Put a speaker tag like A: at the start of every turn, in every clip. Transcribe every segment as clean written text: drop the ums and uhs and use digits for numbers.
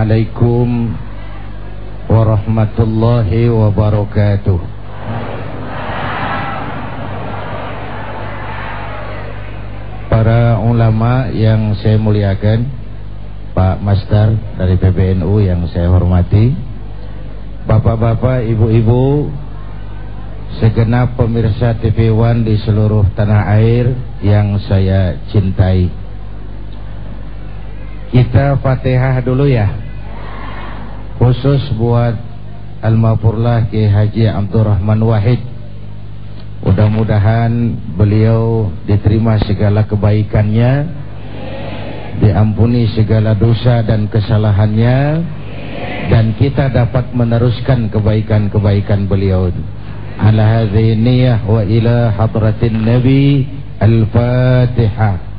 A: Assalamualaikum warahmatullahi wabarakatuh. Para ulama yang saya muliakan, Pak Master dari PBNU yang saya hormati, bapak-bapak, ibu-ibu, segenap pemirsa TV One di seluruh tanah air yang saya cintai. Kita Fatihah dulu ya, khusus buat Almarhum Kiai Haji Abdurrahman Wahid. Mudah-mudahan beliau diterima segala kebaikannya, diampuni segala dosa dan kesalahannya, dan kita dapat meneruskan kebaikan-kebaikan beliau. Ala hadhihi niyyah wa ila hadratin Nabi. Al-Fatihah.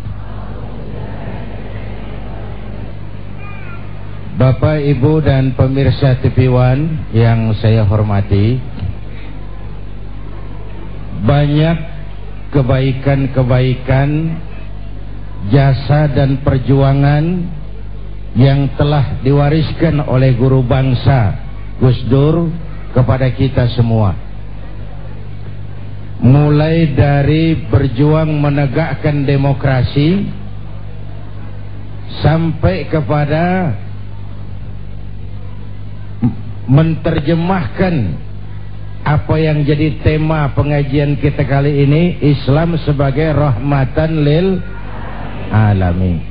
A: Bapak, Ibu, dan pemirsa TV One yang saya hormati, banyak kebaikan-kebaikan, jasa dan perjuangan yang telah diwariskan oleh guru bangsa Gus Dur kepada kita semua. Mulai dari berjuang menegakkan demokrasi sampai kepada menterjemahkan apa yang jadi tema pengajian kita kali ini, Islam sebagai rahmatan lil alamin.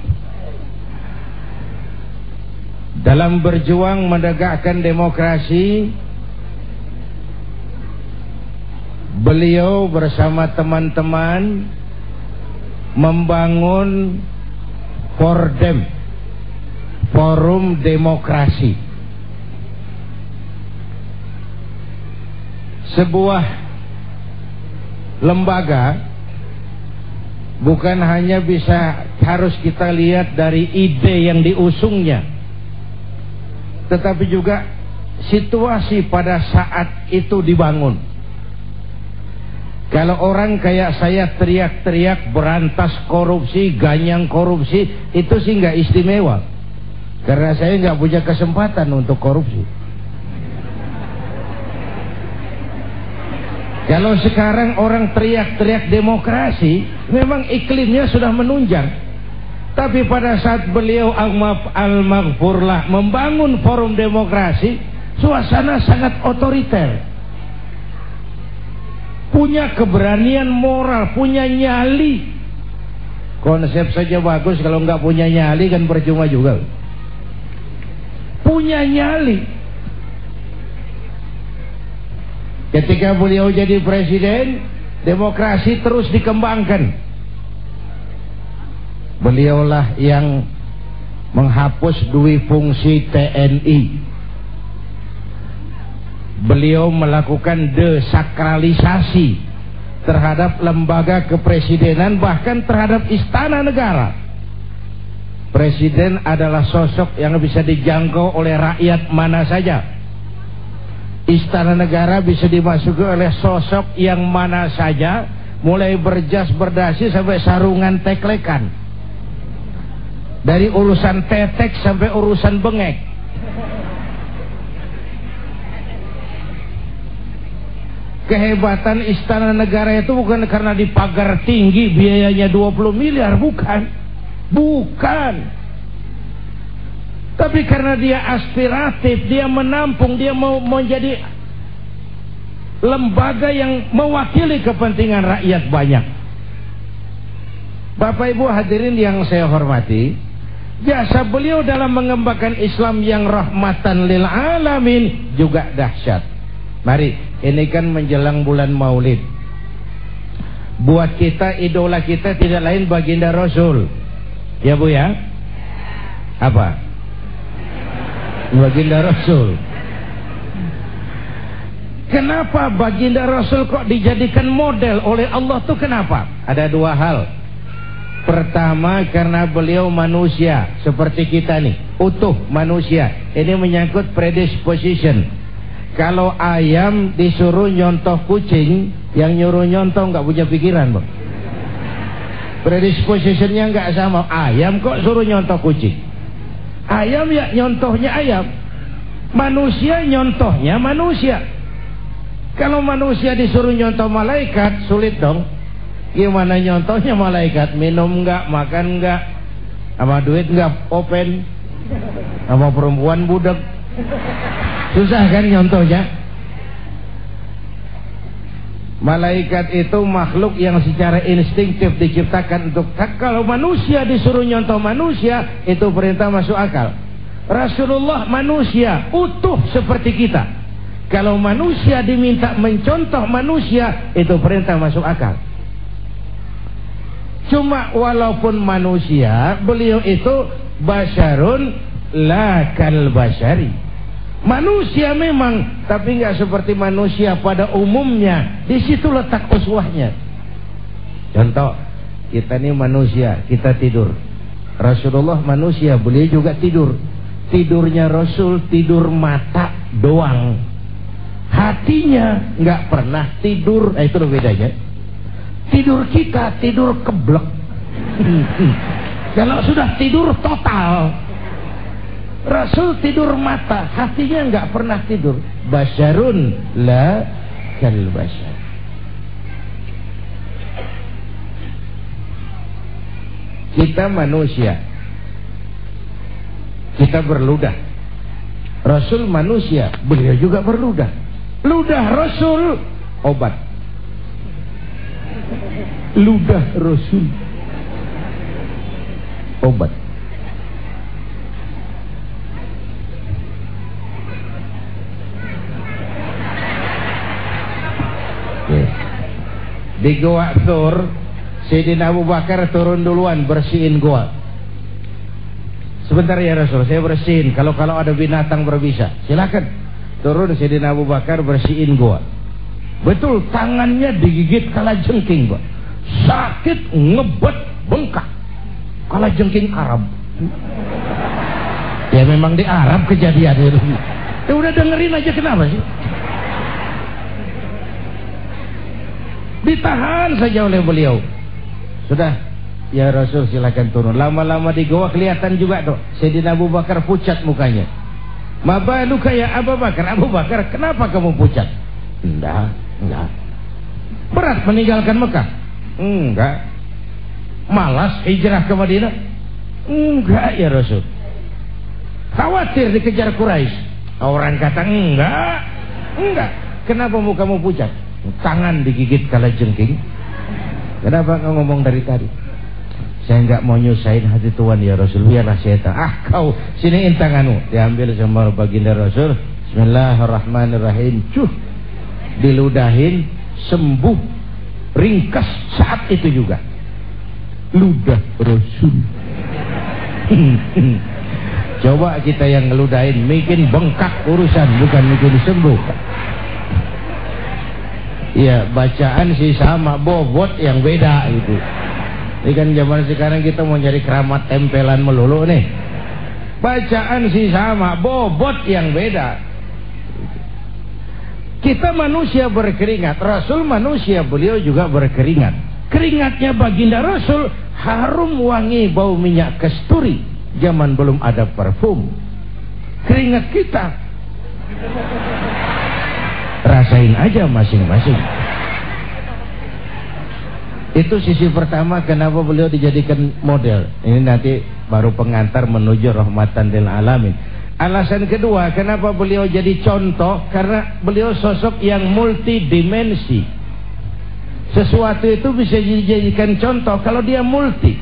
A: Dalam berjuang menegakkan demokrasi, beliau bersama teman-teman membangun Fordem, Forum Demokrasi, sebuah lembaga bukan hanya harus kita lihat dari ide yang diusungnya, tetapi juga situasi pada saat itu dibangun. Kalau orang kayak saya teriak-teriak berantas korupsi, ganyang korupsi, itu sih nggak istimewa, karena saya nggak punya kesempatan untuk korupsi. Kalau sekarang orang teriak-teriak demokrasi, memang iklimnya sudah menunjang. Tapi pada saat beliau Al-Maghfurlah membangun forum demokrasi, suasana sangat otoriter. Punya keberanian moral, punya nyali. Konsep saja bagus, kalau nggak punya nyali kan percuma juga. Punya nyali. Ketika beliau jadi presiden, demokrasi terus dikembangkan. Beliaulah yang menghapus dui fungsi TNI. Beliau melakukan desakralisasi terhadap lembaga kepresidenan, bahkan terhadap istana negara. Presiden adalah sosok yang bisa dijangkau oleh rakyat mana saja. Istana negara bisa dimasuki oleh sosok yang mana saja, mulai berjas berdasi sampai sarungan teklekan, dari urusan tetek sampai urusan bengek. Kehebatan istana negara itu bukan karena dipagar tinggi biayanya 20 miliar, bukan. Tapi karena dia aspiratif, dia menampung, dia mau menjadi lembaga yang mewakili kepentingan rakyat banyak. Bapak Ibu hadirin yang saya hormati, jasa beliau dalam mengembangkan Islam yang rahmatan lil alamin juga dahsyat. Mari, ini kan menjelang bulan Maulid. Buat kita, idola kita tidak lain baginda Rasul. Ya Bu ya? Apa? Baginda Rasul. Kenapa baginda Rasul kok dijadikan model oleh Allah tuh kenapa? Ada dua hal. Pertama, karena beliau manusia seperti kita nih, utuh manusia. Ini menyangkut predisposition. Kalau ayam disuruh nyontoh kucing, yang nyuruh nyontoh nggak punya pikiran, Bang. Predispositionnya nggak sama. Ayam kok suruh nyontoh kucing. Ayam ya nyontohnya ayam, manusia nyontohnya manusia. Kalau manusia disuruh nyontoh malaikat, sulit dong. Gimana nyontohnya malaikat? Minum enggak, makan enggak, sama duit enggak open, sama perempuan budak. Susah kan nyontohnya. Malaikat itu makhluk yang secara instinktif diciptakan untuk, kalau manusia disuruh nyontoh manusia, itu perintah masuk akal. Rasulullah manusia utuh seperti kita. Kalau manusia diminta mencontoh manusia, itu perintah masuk akal. Cuma walaupun manusia, beliau itu basyarun la kal basyari. Manusia memang, tapi nggak seperti manusia pada umumnya. Di situ letak uswahnya. Contoh, kita ini manusia, kita tidur. Rasulullah manusia, beliau juga tidur. Tidurnya Rasul tidur mata doang. Hatinya nggak pernah tidur. Itu loh bedanya. Tidur kita tidur keblek. Kalau sudah tidur total. Rasul tidur mata, hatinya nggak pernah tidur. Basyarun la kal basyar. Kita manusia, kita berludah. Rasul manusia, beliau juga berludah. Ludah Rasul obat. Ludah Rasul obat. Di Goa Thur, Sayyidina Abu Bakar turun duluan bersihin goa. Sebentar ya Rasul, saya bersihin. Kalau ada binatang berbisa, silakan. Turun Sayyidina Abu Bakar bersihin goa. Betul, tangannya digigit kalajengking, Pak. Sakit, ngebet, bengkak. Kalajengking Arab. Ya memang di Arab kejadian itu. Ya udah dengerin aja, kenapa sih? Ditahan saja oleh beliau. Sudah, ya Rasul silakan turun. Lama-lama di goa kelihatan juga tuh Sayyidina Abu Bakar pucat mukanya. Mabaluka ya Abu Bakar? Abu Bakar, kenapa kamu pucat? Enggak. Berat meninggalkan Mekah? Enggak. Malas hijrah ke Madinah? Enggak ya Rasul. Khawatir dikejar Quraisy? Orang kata enggak. Kenapa mukamu pucat? Tangan digigit kalajengking. Kenapa kau ngomong dari tadi? Saya enggak mau nyusahin hati Tuhan ya Rasul, biarlah saya tahu. Kau siniin tanganmu. Diambil sama baginda Rasul. Bismillahirrahmanirrahim. Diludahin, sembuh, ringkas saat itu juga. Ludah Rasul. Coba kita yang ngeludahin, bikin bengkak urusan, bukan bikin sembuh. Iya, bacaan sih sama, bobot yang beda itu. Ini kan zaman sekarang kita mau nyari keramat tempelan melulu nih. Bacaan sih sama, bobot yang beda. Kita manusia berkeringat, Rasul manusia, beliau juga berkeringat. Keringatnya baginda Rasul harum wangi bau minyak kasturi. Zaman belum ada parfum. Keringat kita rasain aja masing-masing. Itu sisi pertama kenapa beliau dijadikan model. Ini nanti baru pengantar menuju rahmatan lil alamin. Alasan kedua kenapa beliau jadi contoh, karena beliau sosok yang multidimensi. Sesuatu itu bisa dijadikan contoh kalau dia multi.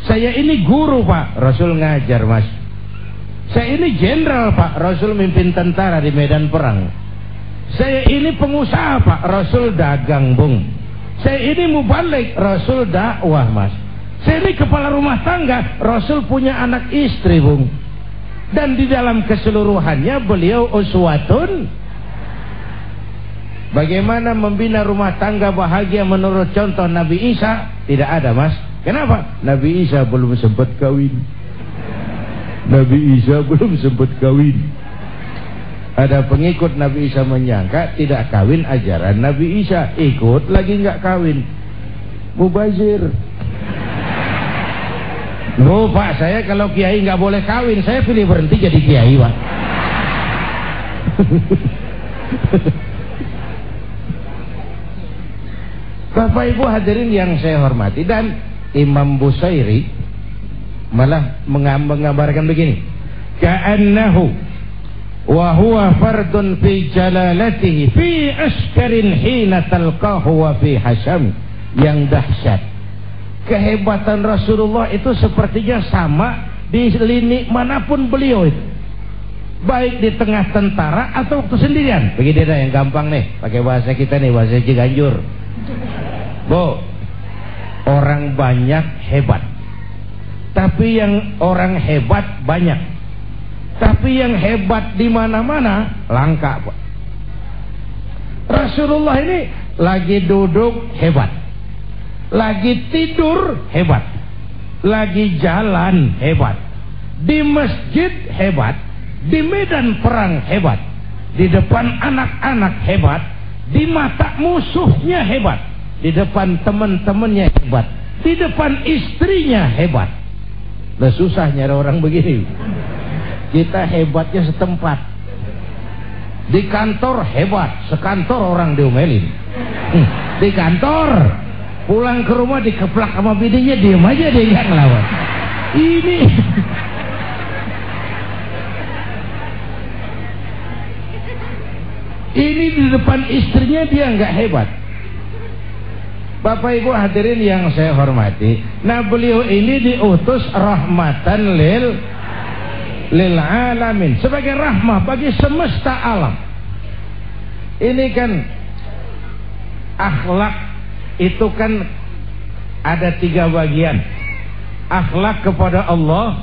A: Saya ini guru Pak, Rasul ngajar Mas. Saya ini jenderal Pak, Rasul mimpin tentara di medan perang. Saya ini pengusaha Pak, Rasul dagang Bung. Saya ini mubalik, Rasul dakwah Mas. Saya ini kepala rumah tangga, Rasul punya anak istri Bung. Dan di dalam keseluruhannya beliau uswatun. Bagaimana membina rumah tangga bahagia menurut contoh Nabi Isa? Tidak ada Mas. Kenapa? Nabi Isa belum sempat kawin. Nabi Isa belum sempat kawin. Ada pengikut Nabi Isa menyangka tidak kawin ajaran Nabi Isa, ikut lagi nggak kawin, mubazir. Bu, Pak, saya kalau kiai nggak boleh kawin, saya pilih berhenti jadi kiai, Pak. Bapak Ibu hadirin yang saya hormati, dan Imam Busairi malah menggambarkan begini, ka'annahu wa huwa fardun fi jalalatihi fi askarin hina talqahu wa fi hasam. Yang dahsyat, kehebatan Rasulullah itu sepertinya sama di lini manapun beliau itu, baik di tengah tentara atau waktu sendirian. Begini dah yang gampang nih, pakai bahasa kita nih, bahasa Ciganjur. Bu, orang banyak hebat, tapi yang orang hebat banyak, tapi yang hebat di mana-mana langka, Pak. Rasulullah ini lagi duduk hebat, lagi tidur hebat, lagi jalan hebat, di masjid hebat, di medan perang hebat, di depan anak-anak hebat, di mata musuhnya hebat, di depan teman-temannya hebat, di depan istrinya hebat. Nah, susah nyari orang begini. Kita hebatnya setempat. Di kantor hebat, sekantor orang diomelin. Di kantor, pulang ke rumah dikeplak sama bininya, diem aja, dia nggak ngelawan. Ini di depan istrinya dia nggak hebat. Bapak Ibu hadirin yang saya hormati, nah beliau ini diutus rahmatan lil alamin, sebagai rahmah bagi semesta alam. Ini kan akhlak itu kan ada 3 bagian. Akhlak kepada Allah,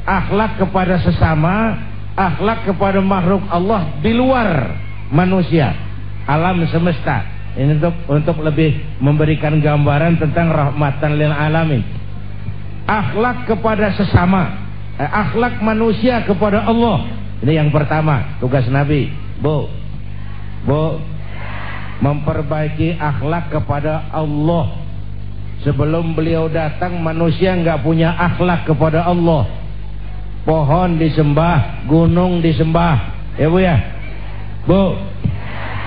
A: akhlak kepada sesama, akhlak kepada makhluk Allah di luar manusia, alam semesta. Ini untuk lebih memberikan gambaran tentang rahmatan lil alamin. Akhlak kepada sesama, akhlak manusia kepada Allah. Ini yang pertama, tugas Nabi. Bu, memperbaiki akhlak kepada Allah. Sebelum beliau datang, manusia nggak punya akhlak kepada Allah. Pohon disembah, gunung disembah, ya Bu ya. Bu,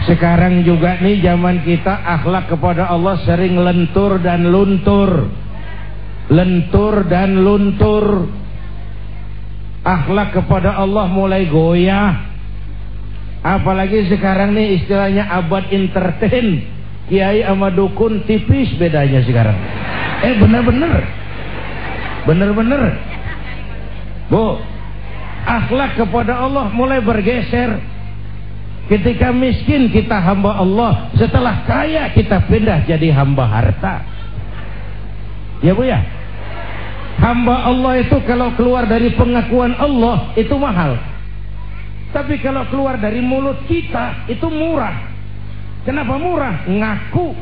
A: sekarang juga nih zaman kita akhlak kepada Allah sering lentur dan luntur. Lentur dan luntur. Akhlak kepada Allah mulai goyah. Apalagi sekarang nih istilahnya abad entertain. Kiai sama dukun tipis bedanya sekarang. Bener-bener. Bu, akhlak kepada Allah mulai bergeser. Ketika miskin kita hamba Allah, setelah kaya kita pindah jadi hamba harta. Ya Bu ya. Hamba Allah itu kalau keluar dari pengakuan Allah itu mahal. Tapi kalau keluar dari mulut kita itu murah. Kenapa murah? Ngaku.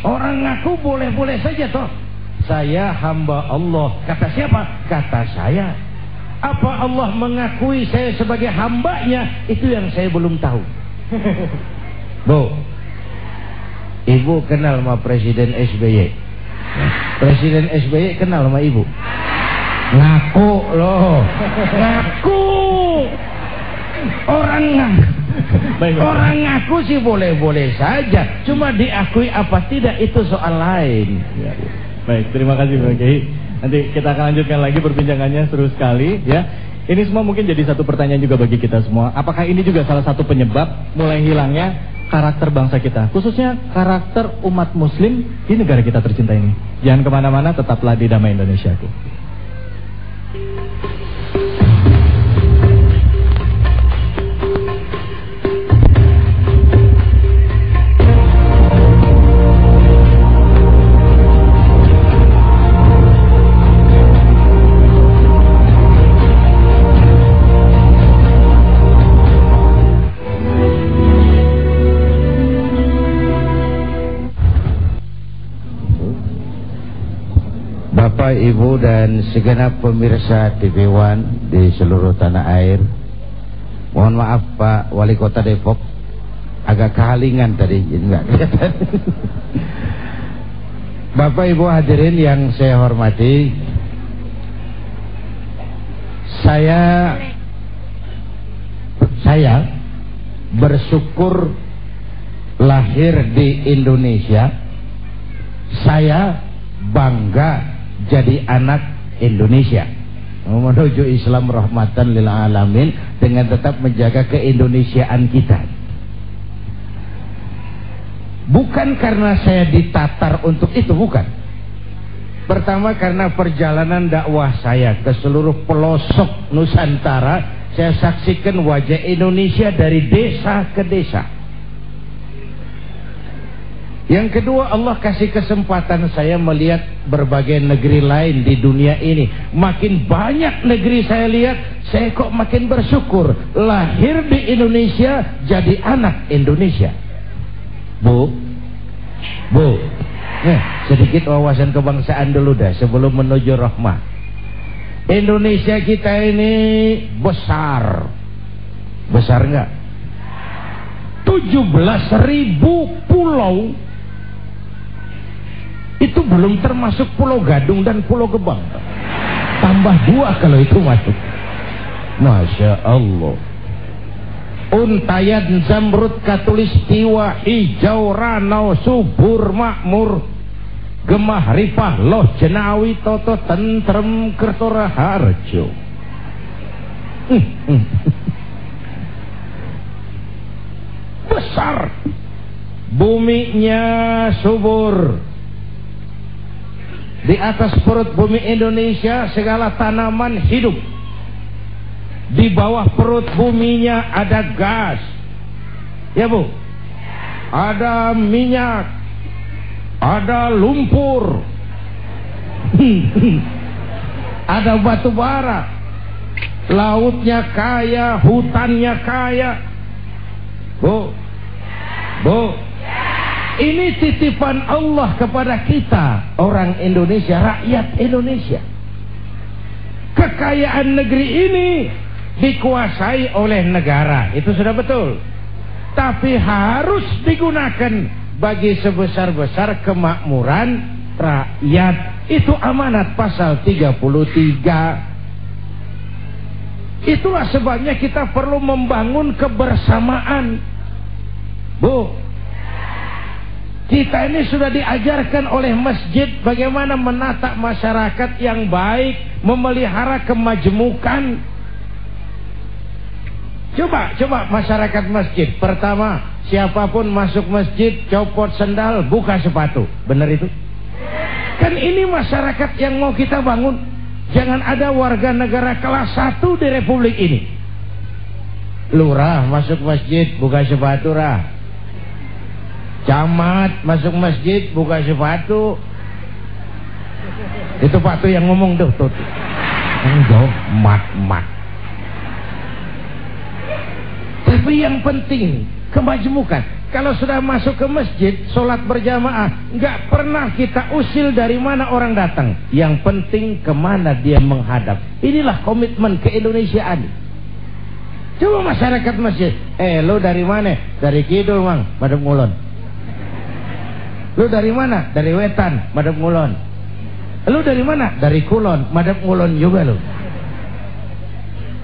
A: Orang ngaku boleh-boleh saja toh. Saya hamba Allah. Kata siapa? Kata saya. Apa Allah mengakui saya sebagai hambanya? Itu yang saya belum tahu. Bu, Ibu kenal sama Presiden SBY? Presiden SBY kenal sama Ibu? Ngaku loh. Ngaku. Orang ngaku sih boleh-boleh saja. Cuma diakui apa tidak itu soal lain.
B: Baik, terima kasih Pak Kiai. Nanti kita akan lanjutkan lagi perbincangannya, seru sekali ya. Ini semua mungkin jadi satu pertanyaan juga bagi kita semua. Apakah ini juga salah satu penyebab mulai hilangnya karakter bangsa kita, khususnya karakter umat muslim di negara kita tercinta ini? Jangan kemana-mana, tetaplah di Damai Indonesiaku.
A: Bapak, Ibu dan segenap pemirsa TV One di seluruh tanah air, mohon maaf Pak Wali Kota Depok, agak kehalingan tadi, enggak kelihatan. Bapak Ibu hadirin yang saya hormati, Saya bersyukur lahir di Indonesia. Saya bangga jadi anak Indonesia, menuju Islam rahmatan lil alamin dengan tetap menjaga keindonesiaan kita. Bukan karena saya ditatar untuk itu, bukan. Pertama karena perjalanan dakwah saya ke seluruh pelosok Nusantara, saya saksikan wajah Indonesia dari desa ke desa. Yang kedua, Allah kasih kesempatan saya melihat berbagai negeri lain di dunia ini. Makin banyak negeri saya lihat, saya kok makin bersyukur lahir di Indonesia, jadi anak Indonesia. Bu, sedikit wawasan kebangsaan dulu dah sebelum menuju rahmah. Indonesia kita ini besar enggak? 17.000 pulau. Itu belum termasuk Pulau Gadung dan Pulau Gebang. Tambah 2 kalau itu masuk. Masya Allah. Untayan zamrud katulistiwa, hijau ranau subur makmur, gemah rifah loh jenawi toto tentrem kertora harjo. Besar, buminya subur. Di atas perut bumi Indonesia segala tanaman hidup. Di bawah perut buminya ada gas, ya Bu, ada minyak, ada lumpur, ada batu bara. Lautnya kaya, hutannya kaya. Bu, ini titipan Allah kepada kita, orang Indonesia, rakyat Indonesia. Kekayaan negeri ini dikuasai oleh negara, itu sudah betul. Tapi harus digunakan bagi sebesar-besar kemakmuran rakyat. Itu amanat pasal 33. Itulah sebabnya kita perlu membangun kebersamaan. Bu, kita ini sudah diajarkan oleh masjid bagaimana menata masyarakat yang baik, memelihara kemajemukan. Coba masyarakat masjid. Pertama, siapapun masuk masjid copot sendal, buka sepatu. Benar itu? Kan ini masyarakat yang mau kita bangun. Jangan ada warga negara kelas 1 di republik ini. Lurah masuk masjid, buka sepatu rah. Camat masuk masjid, buka sepatu. Itu Pak tuh yang ngomong tuh. Enggak, mat. Tapi yang penting kemajemukan. Kalau sudah masuk ke masjid, sholat berjamaah, nggak pernah kita usil dari mana orang datang. Yang penting kemana dia menghadap. Inilah komitmen keindonesiaan. Coba masyarakat masjid, lo dari mana? Dari kidul mang, madep ngulon. Lo dari mana? Dari wetan, madep ngulon. Lo dari mana? Dari kulon, madep ngulon juga lo.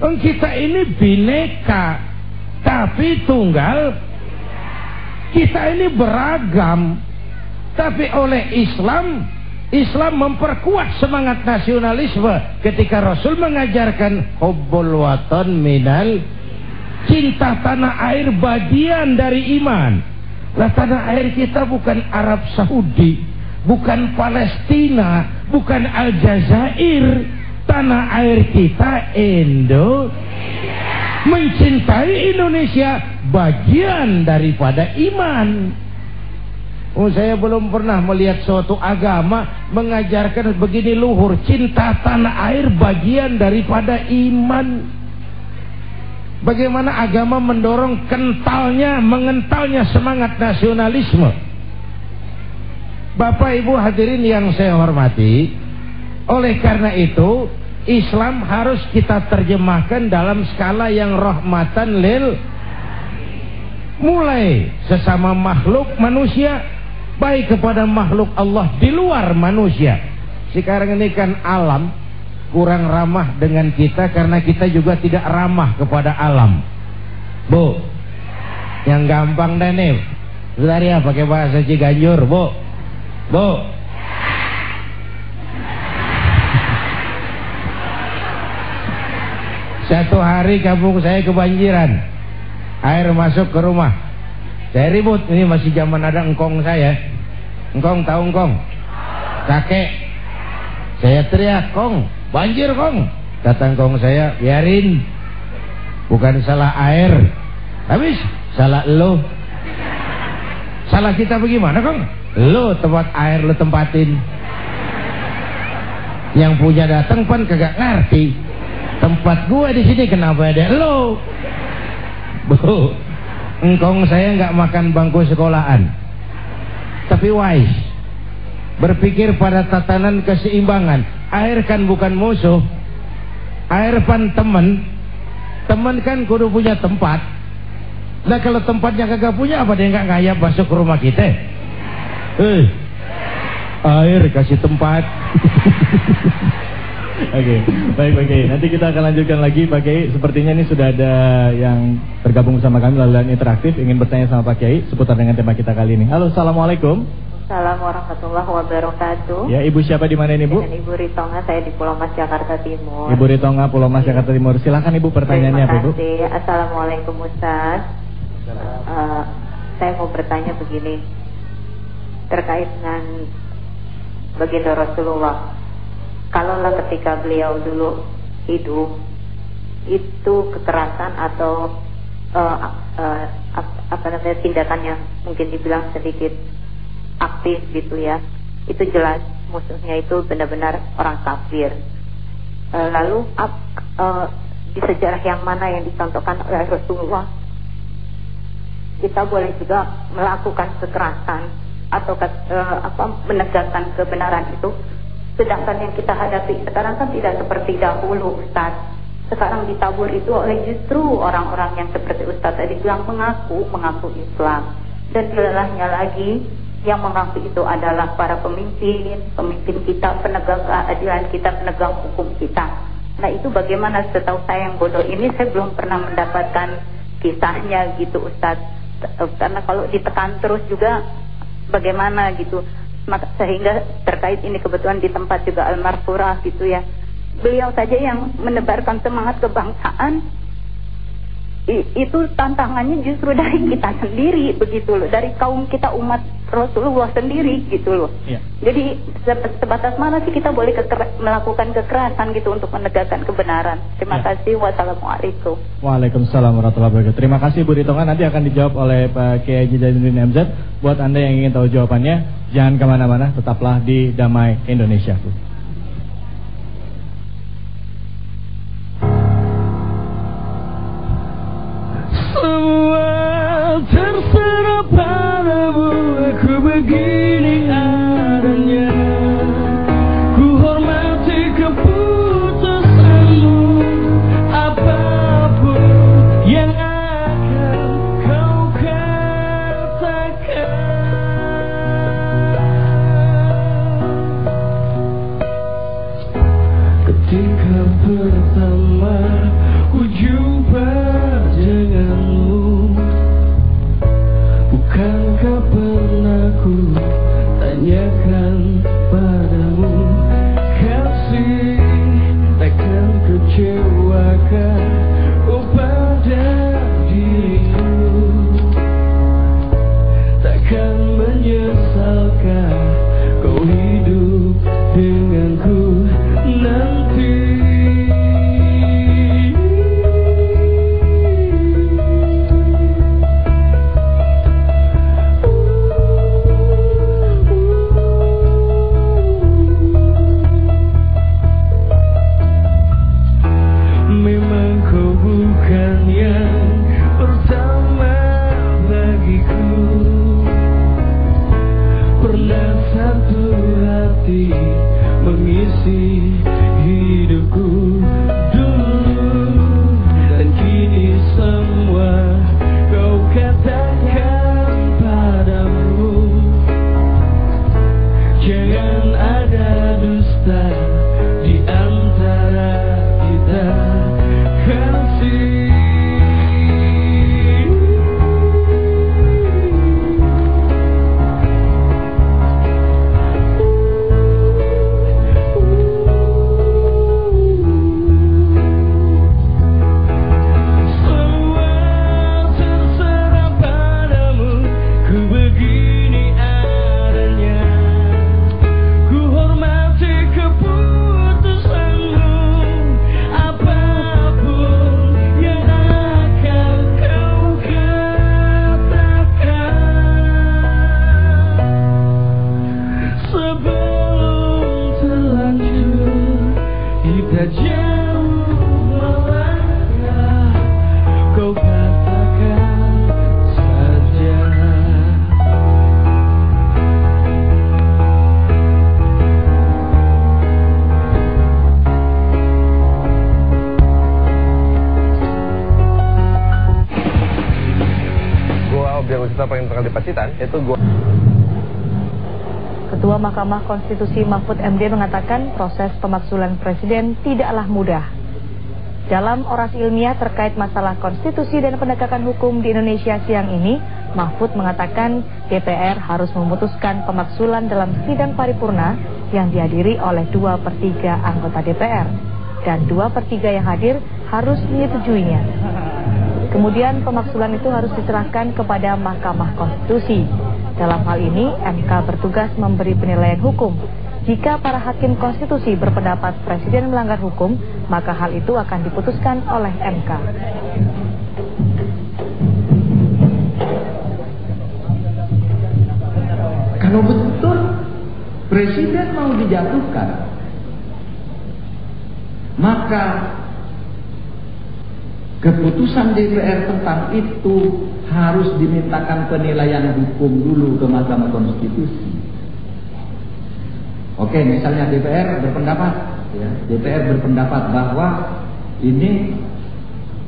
A: Kita ini bineka tapi tunggal. Kita ini beragam, tapi oleh Islam memperkuat semangat nasionalisme ketika Rasul mengajarkan hubbul watan minal, cinta tanah air bagian dari iman. Lah tanah air kita bukan Arab Saudi, bukan Palestina, bukan Aljazair. Tanah air kita Indonesia. Mencintai Indonesia bagian daripada iman. Saya belum pernah melihat suatu agama mengajarkan begini luhur. Cinta tanah air bagian daripada iman. Bagaimana agama mendorong mengentalnya semangat nasionalisme. Bapak Ibu hadirin yang saya hormati, oleh karena itu Islam harus kita terjemahkan dalam skala yang rahmatan lil, mulai sesama makhluk manusia, baik kepada makhluk Allah di luar manusia. Sekarang ini kan alam kurang ramah dengan kita karena kita juga tidak ramah kepada alam. Bu, yang gampang deh nih, bentar ya pakai bahasa Ciganjur, Bu. Bu, satu hari kampung saya kebanjiran, air masuk ke rumah. Saya ribut, ini masih zaman ada engkong saya. Engkong, tahu engkong? Kakek. Saya teriak, "Kong, banjir Kong." Kata engkong saya, "Biarin, bukan salah air, habis salah lo." Salah kita bagaimana Kong? Lo tempat air lo tempatin, yang punya datang pan kagak ngerti. Tempat gua di sini kenapa ada lo? Bu, engkong saya nggak makan bangku sekolahan, tapi wise, berpikir pada tatanan keseimbangan. Air kan bukan musuh, air pan temen. Temen kan kudu punya tempat. Nah kalau tempatnya kagak punya, apa dia nggak ngayap masuk ke rumah kita? Air kasih tempat.
B: Oke, baik Pak Kiai. Nanti kita akan lanjutkan lagi Pak Kiai. Sepertinya ini sudah ada yang tergabung bersama kami melalui interaktif, ingin bertanya sama Pak Kiai seputar dengan tema kita kali ini. Halo, assalamualaikum.
C: Assalamualaikum warahmatullahi wabarakatuh.
B: Ya, Ibu siapa di mana ini, Bu?
C: Dengan Ibu Ritonga, saya di Pulau Mas, Jakarta Timur.
B: Ibu Ritonga, Pulau Mas, Jakarta Timur. Silakan Ibu, pertanyaannya apa, Ibu?
C: Terima kasih. Assalamualaikum Ustaz. Saya mau bertanya begini, terkait dengan baginda Rasulullah. Kalaulah ketika beliau dulu hidup, itu kekerasan atau tindakan yang mungkin dibilang sedikit aktif gitu ya, itu jelas musuhnya itu benar-benar orang kafir. Lalu di sejarah yang mana yang dicontohkan oleh Rasulullah, kita boleh juga melakukan kekerasan atau menegakkan kebenaran itu, sedangkan yang kita hadapi sekarang kan tidak seperti dahulu, Ustaz. Sekarang ditabur itu oleh justru orang-orang yang seperti Ustaz tadi bilang mengaku Islam. Dan lelahnya lagi, yang mengaku itu adalah para pemimpin kita, penegak keadilan kita, penegak hukum kita. Nah itu bagaimana? Setahu saya yang bodoh ini, saya belum pernah mendapatkan kisahnya gitu, Ustaz. Karena kalau ditekan terus juga bagaimana gitu. Sehingga terkait ini kebetulan di tempat juga Al-Marfurah gitu ya, beliau saja yang menebarkan semangat kebangsaan. Itu tantangannya justru dari kita sendiri begitu loh, dari kaum kita umat Rasulullah sendiri gitu loh ya. Jadi sebatas mana sih kita boleh melakukan kekerasan gitu untuk menegakkan kebenaran. Terima kasih. Wassalamualaikum.
B: Waalaikumsalam warahmatullahi wabarakatuh. Terima kasih Bu Ritonga, nanti akan dijawab oleh Pak Kiai Jainuddin MZ. Buat Anda yang ingin tahu jawabannya, jangan kemana-mana, tetaplah di Damai Indonesia, Bu.
D: Semua terserah padamu, aku begini adanya. Ku hormati keputusanmu, apapun yang akan kau katakan. Ketika pertama ku jumpa denganmu, bukankah pernah ku tanyakan padamu, kasih takkan kecewakan oh pada diriku, takkan menyesalkan kau hidup denganku nanti. Mengisi hidupku dulu dan kini semua kau katakan padamu. Jangan ada dusta di antara
E: Universitas Pendidikan di Pacitan, yaitu gua.
F: Ketua Mahkamah Konstitusi Mahfud MD mengatakan proses pemakzulan presiden tidaklah mudah. Dalam orasi ilmiah terkait masalah konstitusi dan penegakan hukum di Indonesia siang ini, Mahfud mengatakan DPR harus memutuskan pemakzulan dalam sidang paripurna yang dihadiri oleh 2/3 anggota DPR dan 2/3 yang hadir harus menyetujuinya. Kemudian pemakzulan itu harus diserahkan kepada Mahkamah Konstitusi. Dalam hal ini, MK bertugas memberi penilaian hukum. Jika para hakim konstitusi berpendapat presiden melanggar hukum, maka hal itu akan diputuskan oleh MK.
G: Kalau betul presiden mau dijatuhkan, maka keputusan DPR tentang itu harus dimintakan penilaian hukum dulu ke Mahkamah Konstitusi. Oke, misalnya DPR berpendapat, DPR berpendapat bahwa ini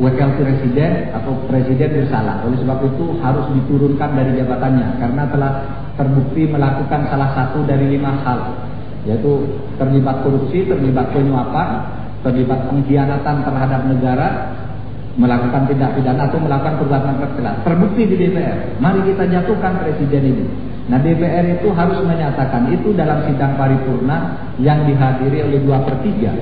G: wakil presiden atau presiden bersalah, oleh sebab itu harus diturunkan dari jabatannya karena telah terbukti melakukan salah satu dari 5 hal, yaitu terlibat korupsi, terlibat penyuapan, terlibat pengkhianatan terhadap negara, melakukan tindak pidana atau melakukan perbuatan tercela. Terbukti di DPR. Mari kita jatuhkan presiden ini. Nah, DPR itu harus menyatakan itu dalam sidang paripurna yang dihadiri oleh 2/3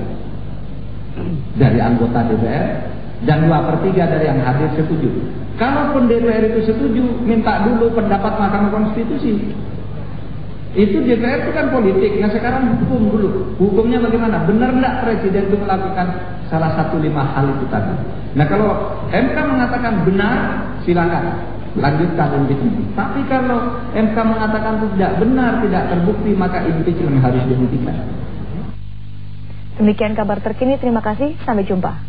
G: dari anggota DPR dan 2/3 dari yang hadir setuju. Kalaupun DPR itu setuju, minta dulu pendapat Mahkamah Konstitusi. Itu DPR itu kan politik. Nah, sekarang hukum dulu. Hukumnya bagaimana? Benar enggak presiden itu melakukan salah satu 5 hal itu tadi? Nah, kalau MK mengatakan benar, silakan lanjutkan impeachment. Tapi kalau MK mengatakan tidak benar, tidak terbukti, maka impeachment harus dihentikan.
F: Demikian kabar terkini. Terima kasih. Sampai jumpa.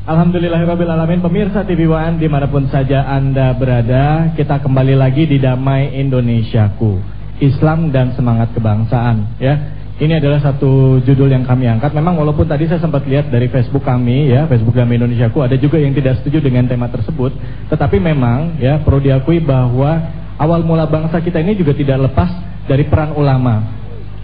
B: Alhamdulillahirrabbilalamin. Pemirsa TV One dimanapun saja Anda berada, kita kembali lagi di Damai Indonesiaku, Islam dan Semangat Kebangsaan, ya. Ini adalah satu judul yang kami angkat. Memang walaupun tadi saya sempat lihat dari Facebook kami, ya, Facebook Damai Indonesiaku, ada juga yang tidak setuju dengan tema tersebut. Tetapi memang, ya, perlu diakui bahwa awal mula bangsa kita ini juga tidak lepas dari peran ulama,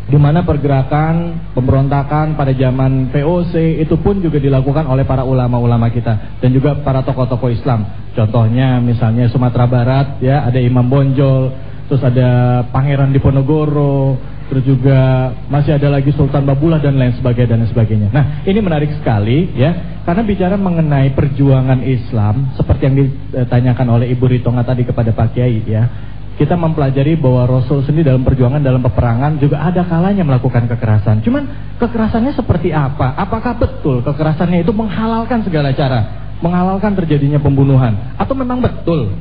B: di mana pergerakan pemberontakan pada zaman VOC itu pun juga dilakukan oleh para ulama-ulama kita dan juga para tokoh-tokoh Islam. Contohnya misalnya Sumatera Barat, ya, ada Imam Bonjol, terus ada Pangeran Diponegoro, terus juga masih ada lagi Sultan Babulah dan lain sebagainya. Nah, ini menarik sekali, ya, karena bicara mengenai perjuangan Islam seperti yang ditanyakan oleh Ibu Ritonga tadi kepada Pak Kiai, ya. Kita mempelajari bahwa Rasul sendiri dalam perjuangan, dalam peperangan juga ada kalanya melakukan kekerasan. Cuman kekerasannya seperti apa? Apakah betul kekerasannya itu menghalalkan segala cara, menghalalkan terjadinya pembunuhan? Atau memang betul,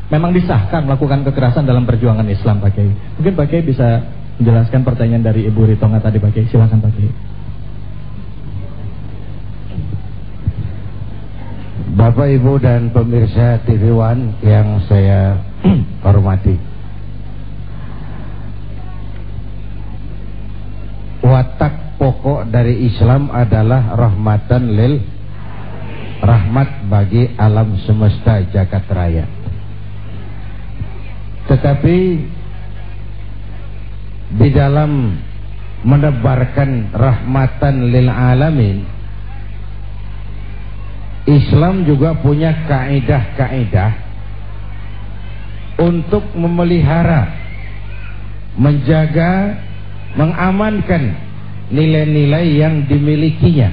B: memang disahkan melakukan kekerasan dalam perjuangan Islam, Pak Kiai? Mungkin Pak Kiai bisa menjelaskan pertanyaan dari Ibu Ritonga tadi, Pak Kiai. Silakan, Pak Kiai.
A: Bapak, Ibu, dan pemirsa TV One yang saya hormati, watak pokok dari Islam adalah rahmatan lil, rahmat bagi alam semesta jagat raya. Tetapi di dalam menebarkan rahmatan lil alamin, Islam juga punya kaidah-kaidah untuk memelihara, menjaga, mengamankan nilai-nilai yang dimilikinya.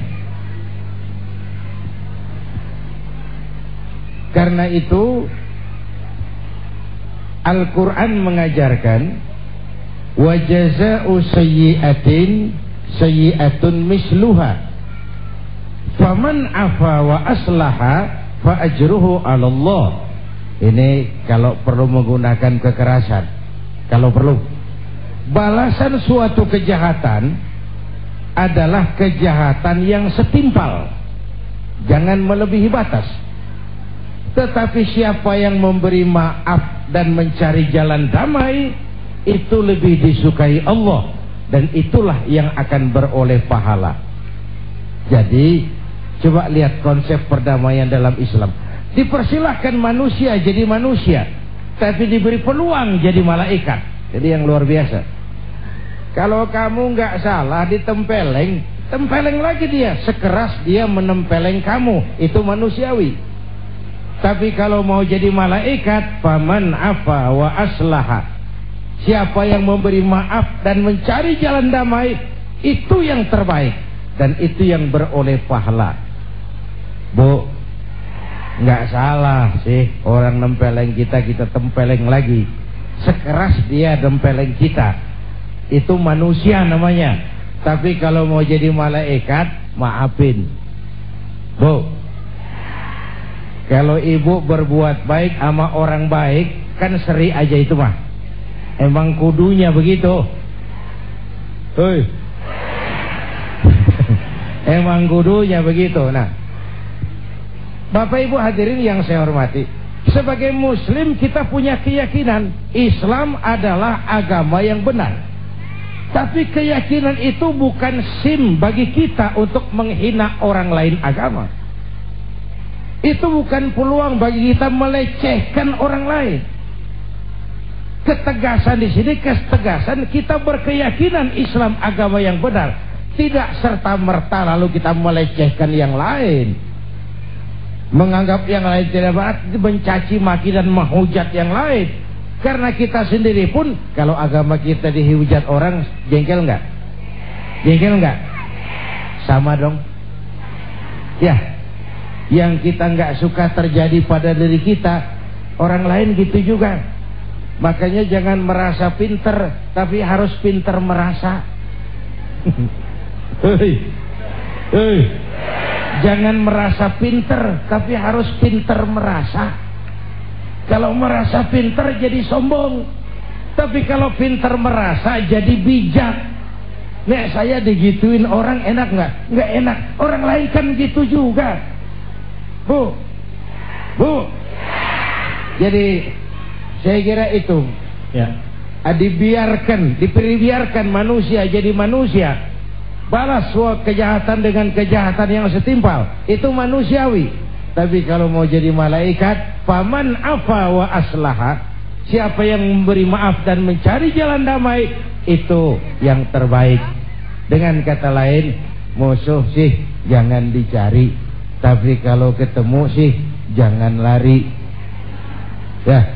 A: Karena itu Al-Quran mengajarkan wa jazaa'u sayyi'atin sayyi'atun misluha faman afa wa aslaha fa ajruhu 'ala Allah. Ini kalau perlu menggunakan kekerasan, kalau perlu. Balasan suatu kejahatan adalah kejahatan yang setimpal, jangan melebihi batas. Tetapi siapa yang memberi maaf dan mencari jalan damai, itu lebih disukai Allah dan itulah yang akan beroleh pahala. Jadi coba lihat konsep perdamaian dalam Islam. Dipersilahkan manusia jadi manusia, tapi diberi peluang jadi malaikat. Jadi yang luar biasa. Kalau kamu nggak salah ditempeleng, tempeleng lagi dia, sekeras dia menempeleng kamu, itu manusiawi. Tapi kalau mau jadi malaikat, faman afa wa aslaha, siapa yang memberi maaf dan mencari jalan damai, itu yang terbaik dan itu yang beroleh pahala. Bu, nggak salah sih orang nempeleng kita, kita tempeleng lagi, sekeras dia tempeleng kita, itu manusia namanya. Tapi kalau mau jadi malaikat, maafin. Bu, kalau ibu berbuat baik sama orang baik, kan seri aja itu mah. Emang kudunya begitu. Hei. Emang kudunya begitu. Nah, Bapak Ibu hadirin yang saya hormati, sebagai muslim kita punya keyakinan Islam adalah agama yang benar. Tapi keyakinan itu bukan SIM bagi kita untuk menghina orang lain agama. Itu bukan peluang bagi kita melecehkan orang lain. Ketegasan di sini, ketegasan kita berkeyakinan Islam agama yang benar, tidak serta merta lalu kita melecehkan yang lain, menganggap yang lain tidak benar, mencaci maki dan menghujat yang lain. Karena kita sendiri pun kalau agama kita dihujat orang, jengkel nggak? Jengkel nggak? Sama dong. Ya. Yang kita nggak suka terjadi pada diri kita, orang lain gitu juga. Makanya jangan merasa pinter, tapi harus pinter merasa. Jangan merasa pinter, tapi harus pinter merasa. Kalau merasa pinter jadi sombong, tapi kalau pinter merasa jadi bijak. Nek saya digituin orang enak nggak? Nggak enak. Orang lain kan gitu juga. Bu, jadi saya kira itu ya, dibiarkan manusia jadi manusia, balas kejahatan dengan kejahatan yang setimpal, itu manusiawi. Tapi kalau mau jadi malaikat, faman afa wa aslaha, siapa yang memberi maaf dan mencari jalan damai, itu yang terbaik. Dengan kata lain, musuh sih jangan dicari, tapi kalau ketemu sih jangan lari. Ya.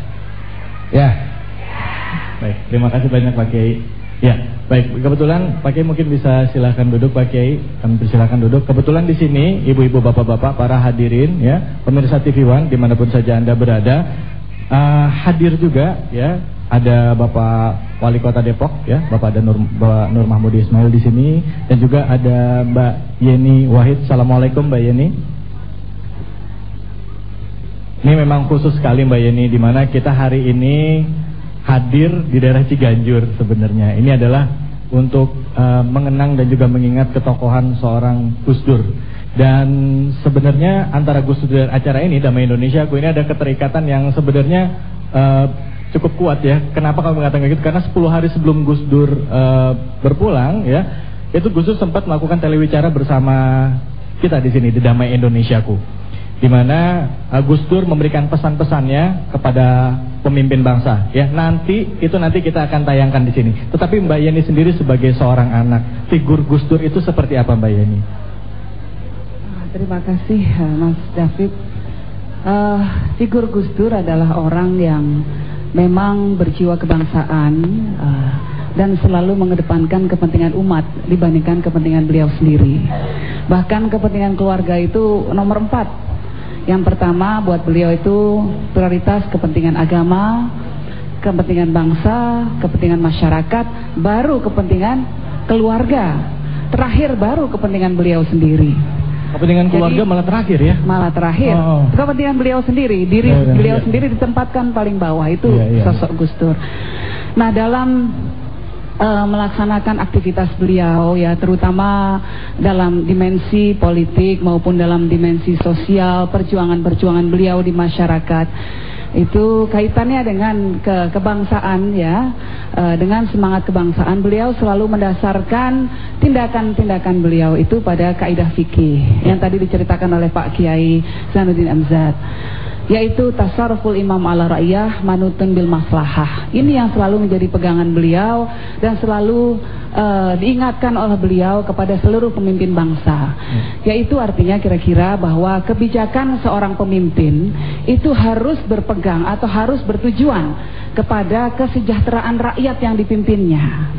B: Baik, terima kasih banyak Pak Kiai. Ya, baik. Kebetulan Pak Kiai mungkin bisa silakan duduk Pak Kiai. Kami persilakan duduk. Kebetulan di sini ibu-ibu, bapak-bapak, para hadirin ya, pemirsa TV One dimanapun saja Anda berada, hadir juga ya. Ada Bapak Wali Kota Depok ya, Bapak Nur Mahmudi Ismail di sini, dan juga ada Mbak Yeni Wahid. Assalamualaikum Mbak Yeni. Ini memang khusus sekali Mbak Yeni, di mana kita hari ini hadir di daerah Ciganjur sebenarnya. Ini adalah untuk mengenang dan juga mengingat ketokohan seorang Gus Dur. Dan sebenarnya antara Gus Dur dan acara ini Damai Indonesia Aku ini ada keterikatan yang sebenarnya cukup kuat ya. Kenapa kami mengatakan gitu? Karena 10 hari sebelum Gus Dur berpulang ya, itu Gus Dur sempat melakukan telewicara bersama kita di sini di Damai Indonesiaku, di mana Gus Dur memberikan pesan-pesannya kepada pemimpin bangsa ya. Nanti kita akan tayangkan di sini. Tetapi Mbak Yeni sendiri sebagai seorang anak, figur Gus Dur itu seperti apa Mbak Yeni?
H: Terima kasih Mas David. Figur Gus Dur adalah orang yang memang berjiwa kebangsaan dan selalu mengedepankan kepentingan umat dibandingkan kepentingan beliau sendiri. Bahkan kepentingan keluarga itu nomor 4. Yang pertama buat beliau itu prioritas kepentingan agama, kepentingan bangsa, kepentingan masyarakat, baru kepentingan keluarga, terakhir baru kepentingan beliau sendiri.
B: Kepentingan keluarga malah terakhir ya? Malah terakhir.
H: Kepentingan beliau sendiri, beliau sendiri ditempatkan paling bawah, itu sosok Gus Dur. Nah, dalam melaksanakan aktivitas beliau ya, terutama dalam dimensi politik maupun dalam dimensi sosial, perjuangan-perjuangan beliau di masyarakat, Itu kaitannya dengan kebangsaan ya, dengan semangat kebangsaan. Beliau selalu mendasarkan tindakan-tindakan beliau itu pada kaidah fikih yang tadi diceritakan oleh Pak Kiai Zainuddin Amzad, yaitu tasarruful imam ala ra'iyah manutun bil maslahah. Ini yang selalu menjadi pegangan beliau dan selalu diingatkan oleh beliau kepada seluruh pemimpin bangsa. Yaitu artinya kira-kira bahwa kebijakan seorang pemimpin itu harus berpegang atau harus bertujuan kepada kesejahteraan rakyat yang dipimpinnya.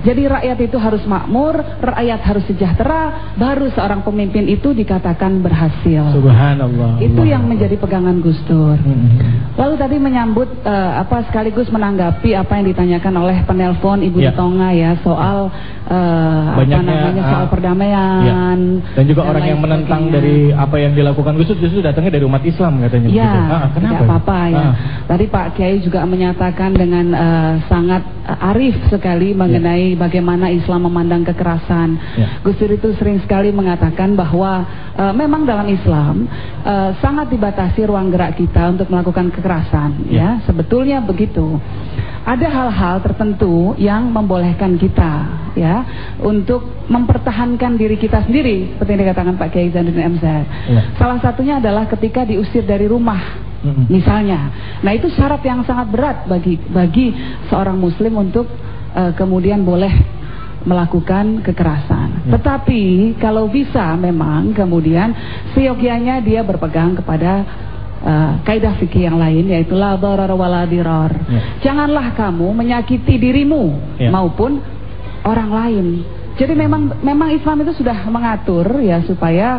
H: Jadi rakyat itu harus makmur, rakyat harus sejahtera, baru seorang pemimpin itu dikatakan berhasil.
B: Subhanallah.
H: Itu yang menjadi pegangan Gus Dur. Lalu tadi menyambut sekaligus menanggapi apa yang ditanyakan oleh penelpon Ibu Tonga ya soal soal perdamaian
B: dan juga orang yang menentang dari apa yang dilakukan Gus Dur justru datangnya dari umat Islam katanya.
H: Ya,
B: kenapa?
H: Tidak apa-apa ya. Tadi Pak Kiai juga menyatakan dengan sangat arif sekali mengenai bagaimana Islam memandang kekerasan. Gus Dur itu sering sekali mengatakan bahwa memang dalam Islam sangat dibatasi ruang gerak kita untuk melakukan kekerasan ya. Sebetulnya begitu. Ada hal-hal tertentu yang membolehkan kita ya untuk mempertahankan diri kita sendiri seperti yang dikatakan Pak Kiai Zainuddin Amzad. Salah satunya adalah ketika diusir dari rumah misalnya. Nah, itu syarat yang sangat berat bagi seorang muslim untuk kemudian boleh melakukan kekerasan. Tetapi kalau bisa memang kemudian seyogyanya dia berpegang kepada kaidah fikih yang lain, yaitu la darar wala dirar. Janganlah kamu menyakiti dirimu maupun orang lain. Jadi memang Islam itu sudah mengatur ya supaya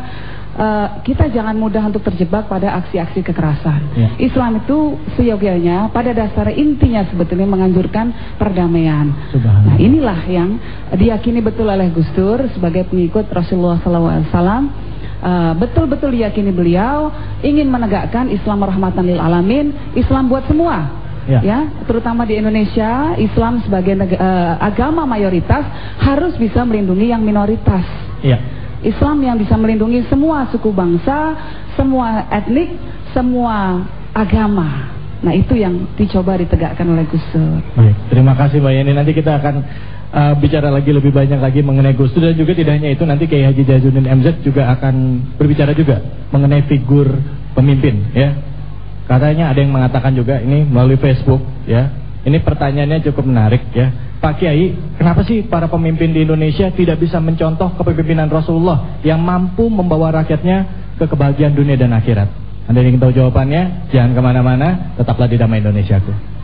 H: kita jangan mudah untuk terjebak pada aksi-aksi kekerasan. Islam itu seyogyanya pada dasar intinya sebetulnya menganjurkan perdamaian. Nah, inilah yang diyakini betul oleh Gus Dur sebagai pengikut Rasulullah SAW. Betul-betul diyakini beliau ingin menegakkan Islam rahmatan lil alamin, Islam buat semua. Ya, terutama di Indonesia, Islam sebagai agama mayoritas harus bisa melindungi yang minoritas. Islam yang bisa melindungi semua suku bangsa, semua etnik, semua agama. Nah, itu yang dicoba ditegakkan oleh Gus Dur.
B: Baik, terima kasih Mbak Yeni. Nanti kita akan bicara lagi lebih banyak lagi mengenai Gus Dur, dan juga tidak hanya itu, nanti Kiai Haji Zainuddin Amzad juga akan berbicara juga mengenai figur pemimpin ya. Katanya ada yang mengatakan juga ini melalui Facebook ya. Ini pertanyaannya cukup menarik ya. Pak Kiai, kenapa sih para pemimpin di Indonesia tidak bisa mencontoh kepemimpinan Rasulullah yang mampu membawa rakyatnya ke kebahagiaan dunia dan akhirat? Anda ingin tahu jawabannya? Jangan kemana-mana, tetaplah di Damai Indonesiaku.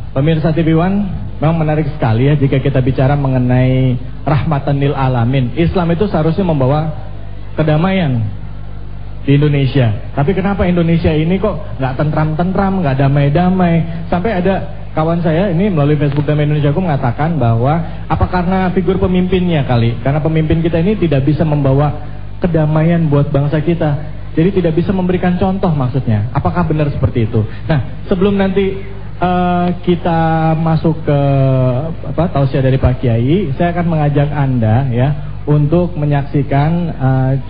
B: Pemirsa TV One, memang menarik sekali ya jika kita bicara mengenai rahmatan lil alamin. Islam itu seharusnya membawa kedamaian di Indonesia. Tapi kenapa Indonesia ini kok nggak tentram-tentram, nggak damai-damai? Sampai ada kawan saya ini melalui Facebook Damai Indonesia aku mengatakan bahwa apa karena figur pemimpinnya kali? Karena pemimpin kita ini tidak bisa membawa kedamaian buat bangsa kita. Jadi tidak bisa memberikan contoh maksudnya. Apakah benar seperti itu? Nah, sebelum nanti kita masuk ke tausiah dari Pak Kiai, saya akan mengajak Anda ya untuk menyaksikan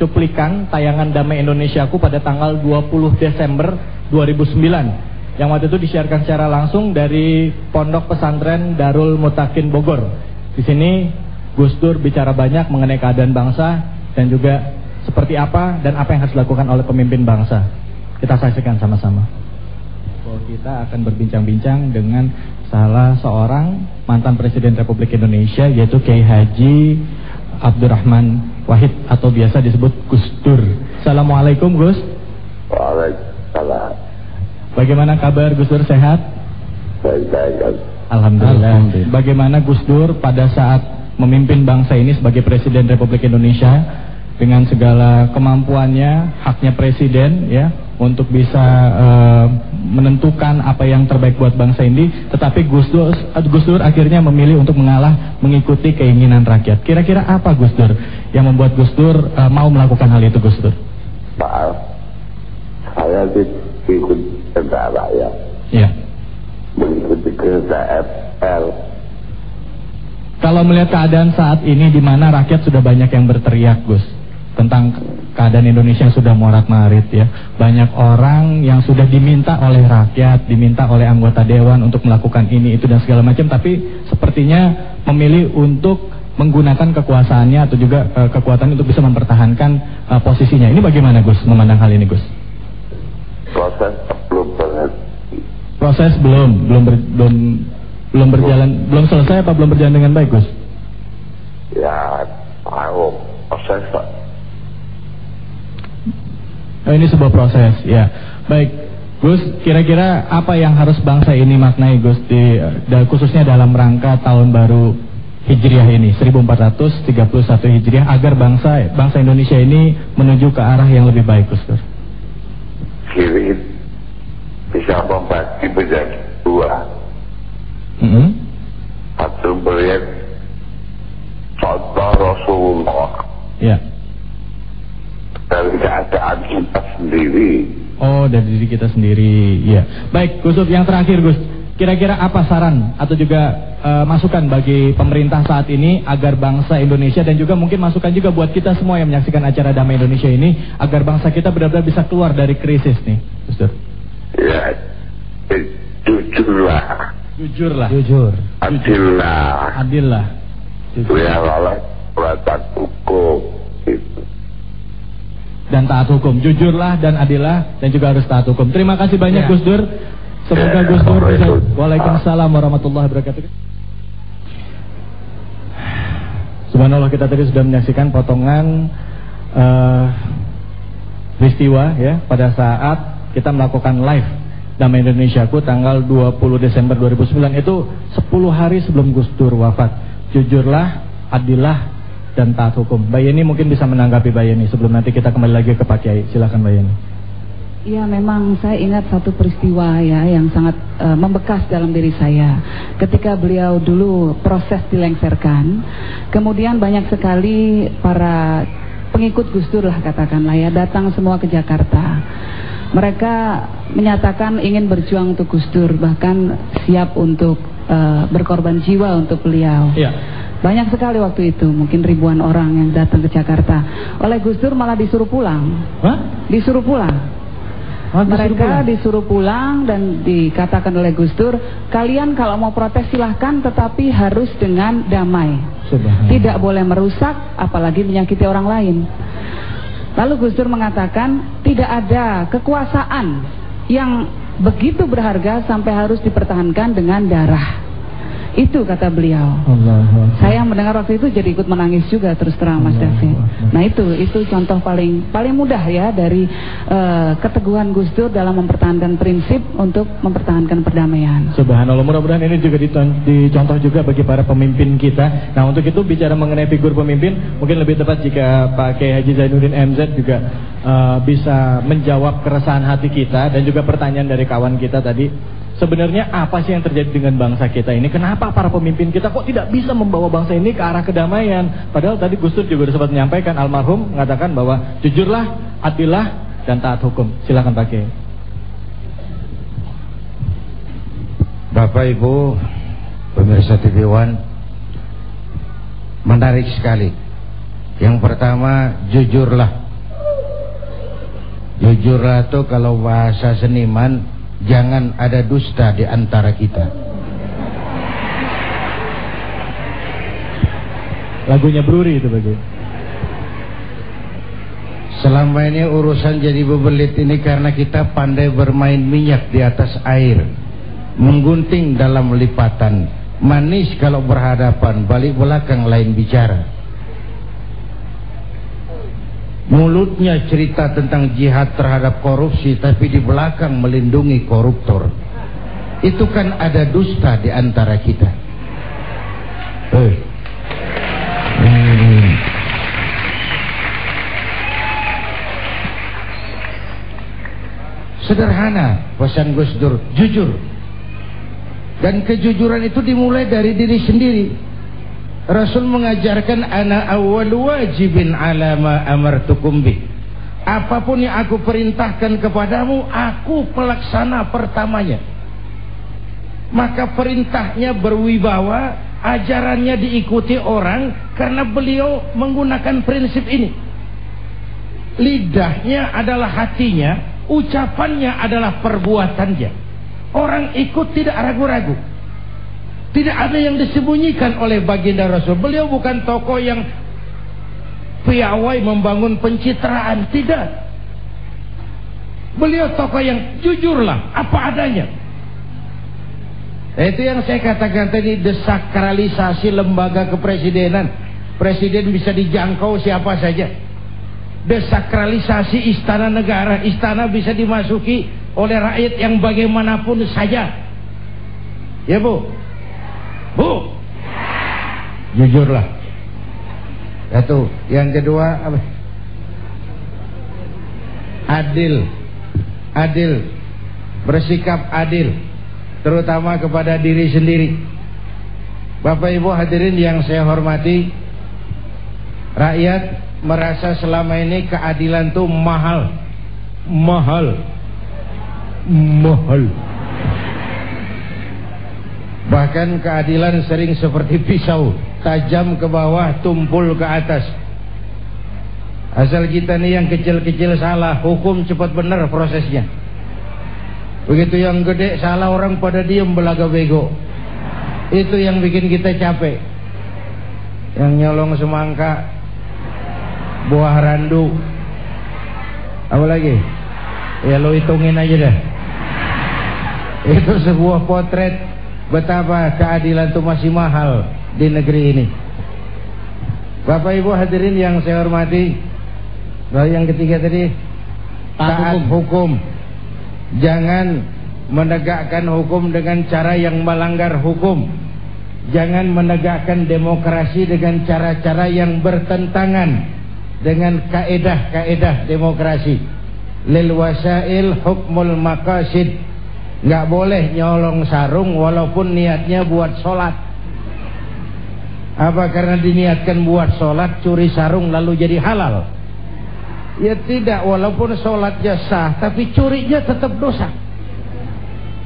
B: cuplikan tayangan Damai Indonesiaku pada tanggal 20 Desember 2009 yang waktu itu disiarkan secara langsung dari Pondok Pesantren Darul Mutakin Bogor. Di sini Gus Dur bicara banyak mengenai keadaan bangsa dan juga seperti apa dan apa yang harus dilakukan oleh pemimpin bangsa. Kita saksikan sama-sama. Kita akan berbincang-bincang dengan salah seorang mantan Presiden Republik Indonesia, yaitu Kiai Haji Abdurrahman Wahid atau biasa disebut Gus Dur. Assalamualaikum Gus.
I: Waalaikumsalam.
B: Bagaimana kabar Gus Dur, sehat?
I: Baik-baik.
B: Alhamdulillah. Bagaimana Gus Dur pada saat memimpin bangsa ini sebagai Presiden Republik Indonesia dengan segala kemampuannya, haknya Presiden ya untuk bisa menentukan apa yang terbaik buat bangsa ini, tetapi Gus Dur akhirnya memilih untuk mengalah mengikuti keinginan rakyat. Kira-kira apa Gus Dur yang membuat Gus Dur mau melakukan hal itu Gus Dur?
I: Maaf, saya ikut kehendak rakyat.
B: Iya.
I: Mengikuti kehendak FL.
B: Kalau melihat keadaan saat ini di mana rakyat sudah banyak yang berteriak Gus tentang keadaan Indonesia yang sudah morat-marit ya. Banyak orang yang sudah diminta oleh rakyat, diminta oleh anggota dewan untuk melakukan ini, itu dan segala macam, tapi sepertinya memilih untuk menggunakan kekuasaannya atau juga kekuatan untuk bisa mempertahankan posisinya. Ini bagaimana Gus memandang hal ini Gus?
I: Proses belum berhenti.
B: Proses belum berjalan, belum selesai apa belum berjalan dengan baik Gus?
I: Ya, tahu proses.
B: Ini sebuah proses, ya. Baik, Gus, kira-kira apa yang harus bangsa ini maknai Gus khususnya dalam rangka tahun baru Hijriah ini 1431 Hijriah agar bangsa Indonesia ini menuju ke arah yang lebih baik Gus Dur?
I: Kiri bisa membagi menjadi dua. Satu melihat contoh Rasulullah.
B: Ya.
I: Dari keadaan kita sendiri.
B: Oh, dari diri kita sendiri. Ya. Baik, Gus Dur, yang terakhir Gus. Kira-kira apa saran atau juga masukan bagi pemerintah saat ini agar bangsa Indonesia dan juga mungkin masukan juga buat kita semua yang menyaksikan acara Damai Indonesia ini agar bangsa kita benar-benar bisa keluar dari krisis nih, Gus Dur?
I: Ya, jujurlah.
B: Jujur.
I: Adillah. Biarlah peraturan hukum itu.
B: Dan taat hukum, jujurlah dan adillah dan juga harus taat hukum. Terima kasih banyak Gus Dur. Semoga Gus Dur bisa. Waalaikumsalam warahmatullahi wabarakatuh. Subhanallah, kita tadi sudah menyaksikan potongan peristiwa ya pada saat kita melakukan live Damai Indonesiaku tanggal 20 Desember 2009 itu 10 hari sebelum Gus Dur wafat. Jujurlah, adillah dan taat hukum. Mbak Yeni mungkin bisa menanggapi Mbak Yeni sebelum nanti kita kembali lagi ke Pak Kiai. Silakan Mbak Yeni.
H: Ya, memang saya ingat satu peristiwa ya yang sangat membekas dalam diri saya. Ketika beliau dulu proses dilengserkan, kemudian banyak sekali para pengikut Gus Dur lah katakanlah ya datang semua ke Jakarta. Mereka menyatakan ingin berjuang untuk Gus Dur, bahkan siap untuk berkorban jiwa untuk beliau.
B: Ya.
H: Banyak sekali waktu itu, mungkin ribuan orang yang datang ke Jakarta. Oleh Gus Dur malah disuruh pulang.
B: Hah?
H: Disuruh pulang. Mereka disuruh pulang dan dikatakan oleh Gus Dur, kalian kalau mau protes silahkan, tetapi harus dengan damai. Tidak boleh merusak, apalagi menyakiti orang lain. Lalu Gus Dur mengatakan tidak ada kekuasaan yang begitu berharga sampai harus dipertahankan dengan darah. Itu kata beliau. Saya mendengar waktu itu jadi ikut menangis juga terus terang Mas David. Nah itu contoh paling mudah ya dari keteguhan Gus Dur dalam mempertahankan prinsip untuk mempertahankan perdamaian.
B: Subhanallah, mudah-mudahan ini juga dicontoh juga bagi para pemimpin kita. Nah untuk itu bicara mengenai figur pemimpin, mungkin lebih tepat jika Pak Kiai Haji Zainuddin MZ juga bisa menjawab keresahan hati kita dan juga pertanyaan dari kawan kita tadi. Sebenarnya apa sih yang terjadi dengan bangsa kita ini? Kenapa para pemimpin kita kok tidak bisa membawa bangsa ini ke arah kedamaian? Padahal tadi Gus Dur juga sempat menyampaikan, almarhum mengatakan bahwa jujurlah, adillah, dan taat hukum. Silakan Pak Kiai.
A: Bapak Ibu pemirsa TV One, menarik sekali. Yang pertama, jujurlah. Jujurlah itu kalau bahasa seniman, jangan ada dusta di antara kita.
B: Lagunya Bruri itu bagi.
A: Selama ini urusan jadi bebelit ini karena kita pandai bermain minyak di atas air, menggunting dalam lipatan, manis kalau berhadapan, balik belakang lain bicara. Mulutnya cerita tentang jihad terhadap korupsi, tapi di belakang melindungi koruptor. Itu kan ada dusta di antara kita. Sederhana pesan Gus Dur, jujur. Dan kejujuran itu dimulai dari diri sendiri. Rasul mengajarkan ana awwalu wajibin ala ma amartukum bih. Apapun yang aku perintahkan kepadamu, aku pelaksana pertamanya. Maka perintahnya berwibawa, ajarannya diikuti orang karena beliau menggunakan prinsip ini. Lidahnya adalah hatinya, ucapannya adalah perbuatannya. Orang ikut tidak ragu-ragu. Tidak ada yang disembunyikan oleh baginda Rasul. Beliau bukan tokoh yang piawai membangun pencitraan, tidak. Beliau tokoh yang jujurlah apa adanya. Itu yang saya katakan tadi, desakralisasi lembaga kepresidenan. Presiden bisa dijangkau siapa saja. Desakralisasi istana negara, istana bisa dimasuki oleh rakyat yang bagaimanapun saja. Ya Bu? Bu? Jujurlah. Satu. Yang kedua apa? Adil. Adil. Bersikap adil, terutama kepada diri sendiri. Bapak Ibu hadirin yang saya hormati, rakyat merasa selama ini keadilan tuh mahal. Bahkan keadilan sering seperti pisau, tajam ke bawah, tumpul ke atas. Asal kita nih yang kecil-kecil salah, hukum cepat benar prosesnya. Begitu yang gede salah, orang pada diem belaga bego. Itu yang bikin kita capek. Yang nyolong semangka, buah randu, apa lagi? Ya lo hitungin aja dah. Itu sebuah potret betapa keadilan itu masih mahal di negeri ini. Bapak Ibu hadirin yang saya hormati, yang ketiga tadi, taat hukum. Jangan menegakkan hukum dengan cara yang melanggar hukum. Jangan menegakkan demokrasi dengan cara-cara yang bertentangan dengan kaedah-kaedah demokrasi. Lil wasail hukmul maqasid. Nggak boleh nyolong sarung walaupun niatnya buat sholat. Apa karena diniatkan buat sholat curi sarung lalu jadi halal? Ya tidak, walaupun sholatnya sah tapi curinya tetap dosa.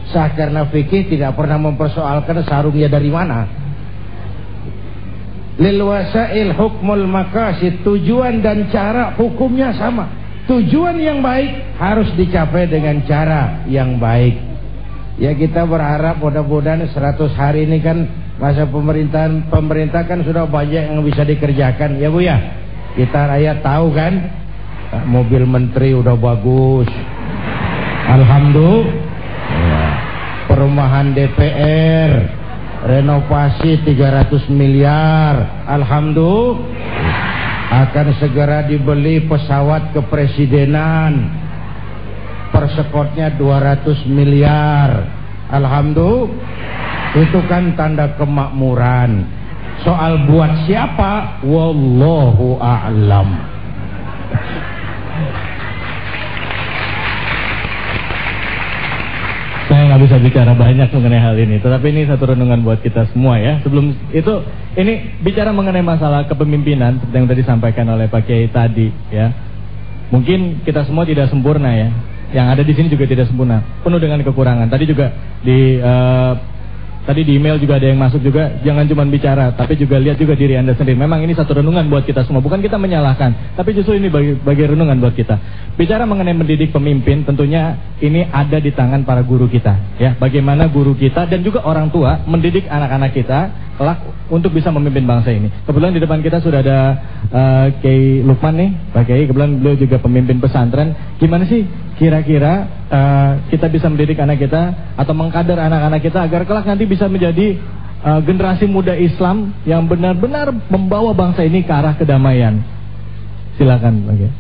A: Sah karena fikih tidak pernah mempersoalkan sarungnya dari mana. Lil wasail hukmul maqasid, tujuan dan cara hukumnya sama. Tujuan yang baik harus dicapai dengan cara yang baik. Ya kita berharap mudah-mudahan 100 hari ini kan masa pemerintah kan sudah banyak yang bisa dikerjakan ya Bu ya. Kita rakyat tahu kan, mobil menteri udah bagus, alhamdulillah. Ya. Perumahan DPR renovasi 300 miliar, alhamdulillah. Akan segera dibeli pesawat kepresidenan, persekotnya 200 miliar, alhamdulillah. Itu kan tanda kemakmuran. Soal buat siapa, wallahu a'lam.
B: Saya nggak bisa bicara banyak mengenai hal ini, tetapi ini satu renungan buat kita semua ya. Sebelum itu, ini bicara mengenai masalah kepemimpinan seperti yang tadi disampaikan oleh Pak Kiai tadi ya. Mungkin kita semua tidak sempurna ya. Yang ada di sini juga tidak sempurna, penuh dengan kekurangan. Tadi juga di email juga ada yang masuk juga, jangan cuma bicara, tapi juga lihat juga diri Anda sendiri. Memang ini satu renungan buat kita semua, bukan kita menyalahkan, tapi justru ini bagi renungan buat kita. Bicara mengenai mendidik pemimpin, tentunya ini ada di tangan para guru kita, ya. Bagaimana guru kita dan juga orang tua mendidik anak-anak kita kelak untuk bisa memimpin bangsa ini. Kebetulan di depan kita sudah ada Kiai Lukman nih, Pak Kiai. Kebetulan beliau juga pemimpin pesantren. Gimana sih kira-kira kita bisa mendidik anak kita atau mengkader anak-anak kita agar kelak nanti bisa menjadi generasi muda Islam yang benar-benar membawa bangsa ini ke arah kedamaian? Silakan Pak Kiai.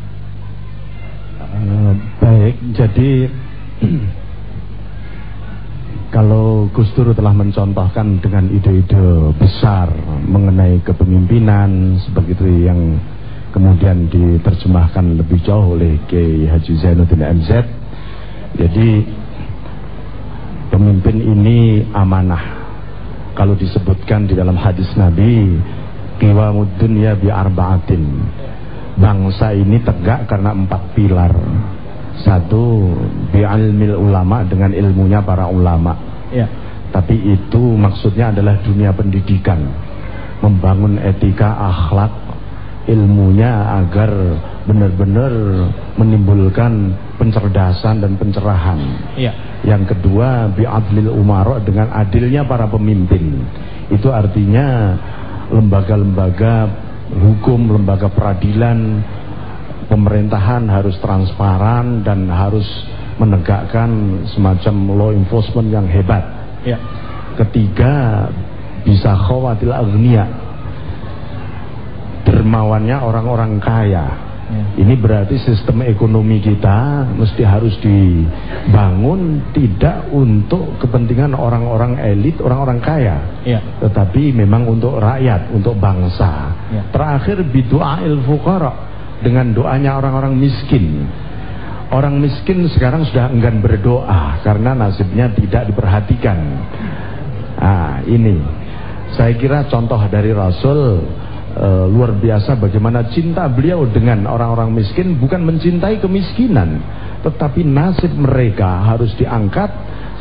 J: Baik, jadi kalau Gus Dur telah mencontohkan dengan ide-ide besar mengenai kepemimpinan seperti itu yang kemudian diterjemahkan lebih jauh oleh Kiai Haji Zainuddin MZ, Jadi pemimpin ini amanah. Kalau disebutkan di dalam hadis Nabi, qiwamud dunya bi arba'atin. Bangsa ini tegak karena 4 pilar. 1, bi ilmil ulama, dengan ilmunya para ulama.
B: Ya.
J: Tapi itu maksudnya adalah dunia pendidikan, membangun etika, akhlak, ilmunya agar benar-benar menimbulkan pencerdasan dan pencerahan.
B: Ya.
J: Yang kedua, bi'adlil umara, dengan adilnya para pemimpin. Itu artinya lembaga-lembaga hukum, lembaga peradilan, pemerintahan harus transparan dan harus menegakkan semacam law enforcement yang hebat.
B: Ya.
J: Ketiga, bisa khawatil agniya, dermawannya orang-orang kaya. Ini berarti sistem ekonomi kita mesti harus dibangun tidak untuk kepentingan orang-orang elit, orang-orang kaya, tetapi memang untuk rakyat, untuk bangsa. Terakhir, bidu'ail fuqara, dengan doanya orang-orang miskin. Orang miskin sekarang sudah enggan berdoa karena nasibnya tidak diperhatikan. Nah, ini saya kira contoh dari Rasul. Luar biasa bagaimana cinta beliau dengan orang-orang miskin. Bukan mencintai kemiskinan, tetapi nasib mereka harus diangkat.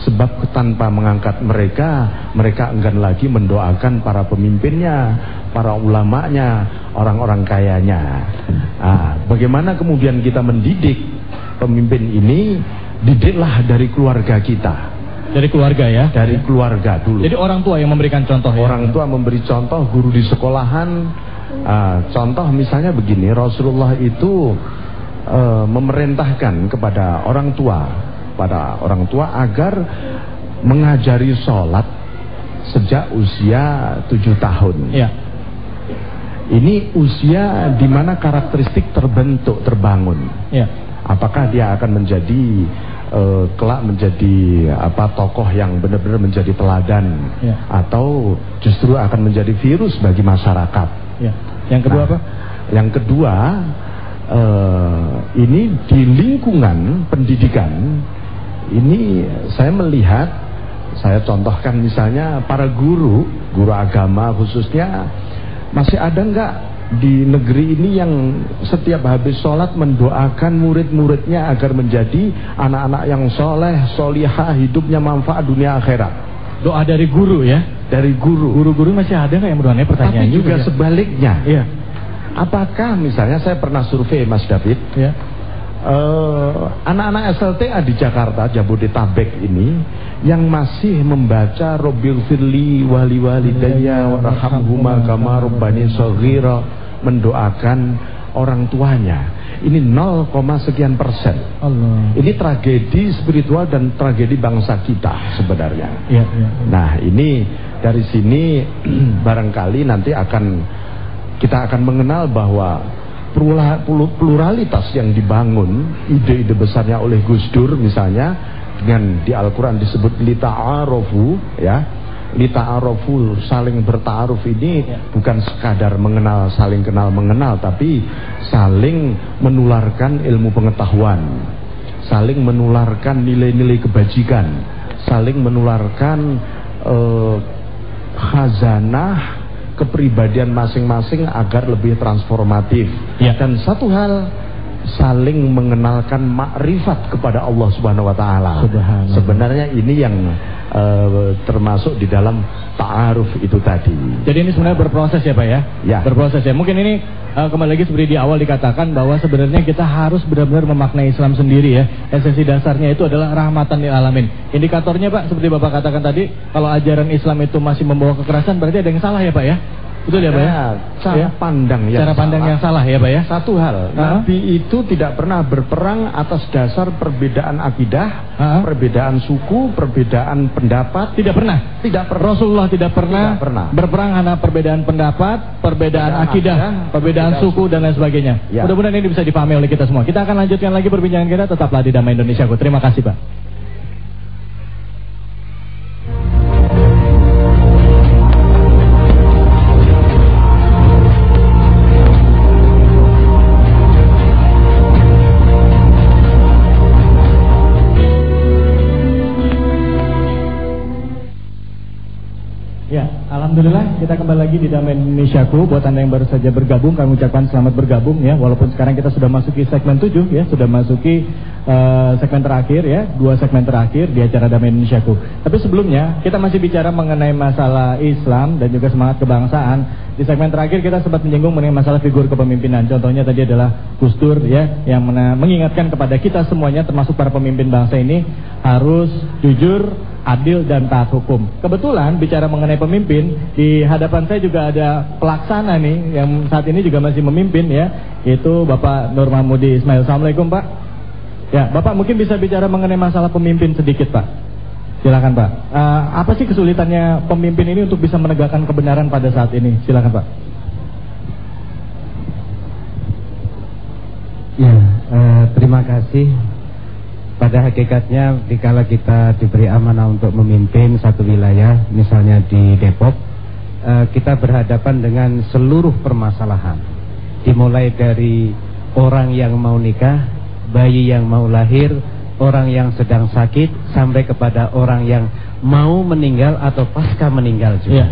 J: Sebab tanpa mengangkat mereka, mereka enggan lagi mendoakan para pemimpinnya, para ulamanya, orang-orang kayanya. Bagaimana kemudian kita mendidik pemimpin ini? Didiklah dari keluarga kita.
B: Dari keluarga ya?
J: Dari keluarga dulu.
B: Jadi orang tua yang memberikan contoh ya?
J: Orang tua memberi contoh, guru di sekolahan. Contoh misalnya begini, Rasulullah itu memerintahkan kepada orang tua agar mengajari sholat sejak usia 7 tahun.
B: Ya.
J: Ini usia di mana karakteristik terbentuk, terbangun.
B: Ya.
J: Apakah dia akan menjadi kelak menjadi tokoh yang benar-benar menjadi teladan, atau justru akan menjadi virus bagi masyarakat.
B: Yang kedua apa?
J: Yang kedua, ini di lingkungan pendidikan ini saya melihat, saya contohkan misalnya para guru agama khususnya, masih ada enggak di negeri ini yang setiap habis sholat mendoakan murid-muridnya agar menjadi anak-anak yang soleh, solihah, hidupnya manfaat dunia akhirat?
B: Doa dari guru ya? Dari guru. Guru-guru masih ada nggak yang mendoakan? Pertanyaan.
J: Tapi juga
B: ya?
J: Sebaliknya.
B: Iya.
J: Apakah misalnya saya pernah survei, Mas David, anak-anak SLTA di Jakarta, Jabodetabek ini, yang masih membaca Robbil Firli wali walidayya warhamhuma kama rabbani shaghira, mendoakan orang tuanya, ini 0, sekian persen.
B: Allah.
J: Ini tragedi spiritual dan tragedi bangsa kita sebenarnya.
B: Ya.
J: Nah, ini dari sini barangkali nanti kita akan mengenal bahwa pluralitas yang dibangun, ide-ide besarnya oleh Gus Dur misalnya, dengan di Al-Quran disebut lita'arofu, ya. Lita'arofu, saling berta'aruf ini bukan sekadar mengenal, saling kenal mengenal, tapi saling menularkan ilmu pengetahuan, saling menularkan nilai-nilai kebajikan, saling menularkan khazanah kepribadian masing-masing agar lebih transformatif. Dan satu hal, saling mengenalkan makrifat kepada Allah Subhanahu wa taala. Sebenarnya ini yang termasuk di dalam ta'aruf itu tadi.
B: Jadi ini sebenarnya berproses ya Pak ya?
J: Ya.
B: Berproses ya. Mungkin ini kembali lagi seperti di awal dikatakan bahwa sebenarnya kita harus benar-benar memaknai Islam sendiri ya. Esensi dasarnya itu adalah rahmatan lil alamin. Indikatornya Pak, seperti Bapak katakan tadi, kalau ajaran Islam itu masih membawa kekerasan, berarti ada yang salah ya Pak ya? Betul ya Pak ya?
J: Cara pandang yang
B: cara pandang yang salah ya Pak ya?
J: Satu hal, Nabi itu tidak pernah berperang atas dasar perbedaan akidah, perbedaan suku, perbedaan pendapat.
B: Tidak pernah.
J: Tidak pernah.
B: Rasulullah tidak pernah berperang karena perbedaan pendapat, perbedaan akidah, perbedaan suku dan lain sebagainya. Mudah-mudahan ini bisa dipahami oleh kita semua. Kita akan lanjutkan lagi perbincangan kita. Tetaplah di Damai Indonesia. Terima kasih Pak. Alhamdulillah kita kembali lagi di Damai Indonesiaku. Buat Anda yang baru saja bergabung, kami ucapkan selamat bergabung ya. Walaupun sekarang kita sudah masuki segmen 7 ya, sudah masuki segmen terakhir ya, 2 segmen terakhir di acara Damai Indonesiaku. Tapi sebelumnya kita masih bicara mengenai masalah Islam dan juga semangat kebangsaan. Di segmen terakhir kita sempat menyinggung mengenai masalah figur kepemimpinan. Contohnya tadi adalah Gus Dur ya, yang mengingatkan kepada kita semuanya termasuk para pemimpin bangsa ini harus jujur, adil dan taat hukum. Kebetulan bicara mengenai pemimpin, di hadapan saya juga ada pelaksana nih yang saat ini juga masih memimpin ya, yaitu Bapak Nur Mahmudi Ismail. Assalamualaikum Pak. Ya, Bapak mungkin bisa bicara mengenai masalah pemimpin sedikit Pak. Silakan Pak. Apa sih kesulitannya pemimpin ini untuk bisa menegakkan kebenaran pada saat ini? Silakan Pak.
K: Ya, terima kasih. Pada hakikatnya dikala kita diberi amanah untuk memimpin satu wilayah, misalnya di Depok, kita berhadapan dengan seluruh permasalahan. Dimulai dari orang yang mau nikah, bayi yang mau lahir, orang yang sedang sakit, sampai kepada orang yang mau meninggal atau pasca meninggal juga.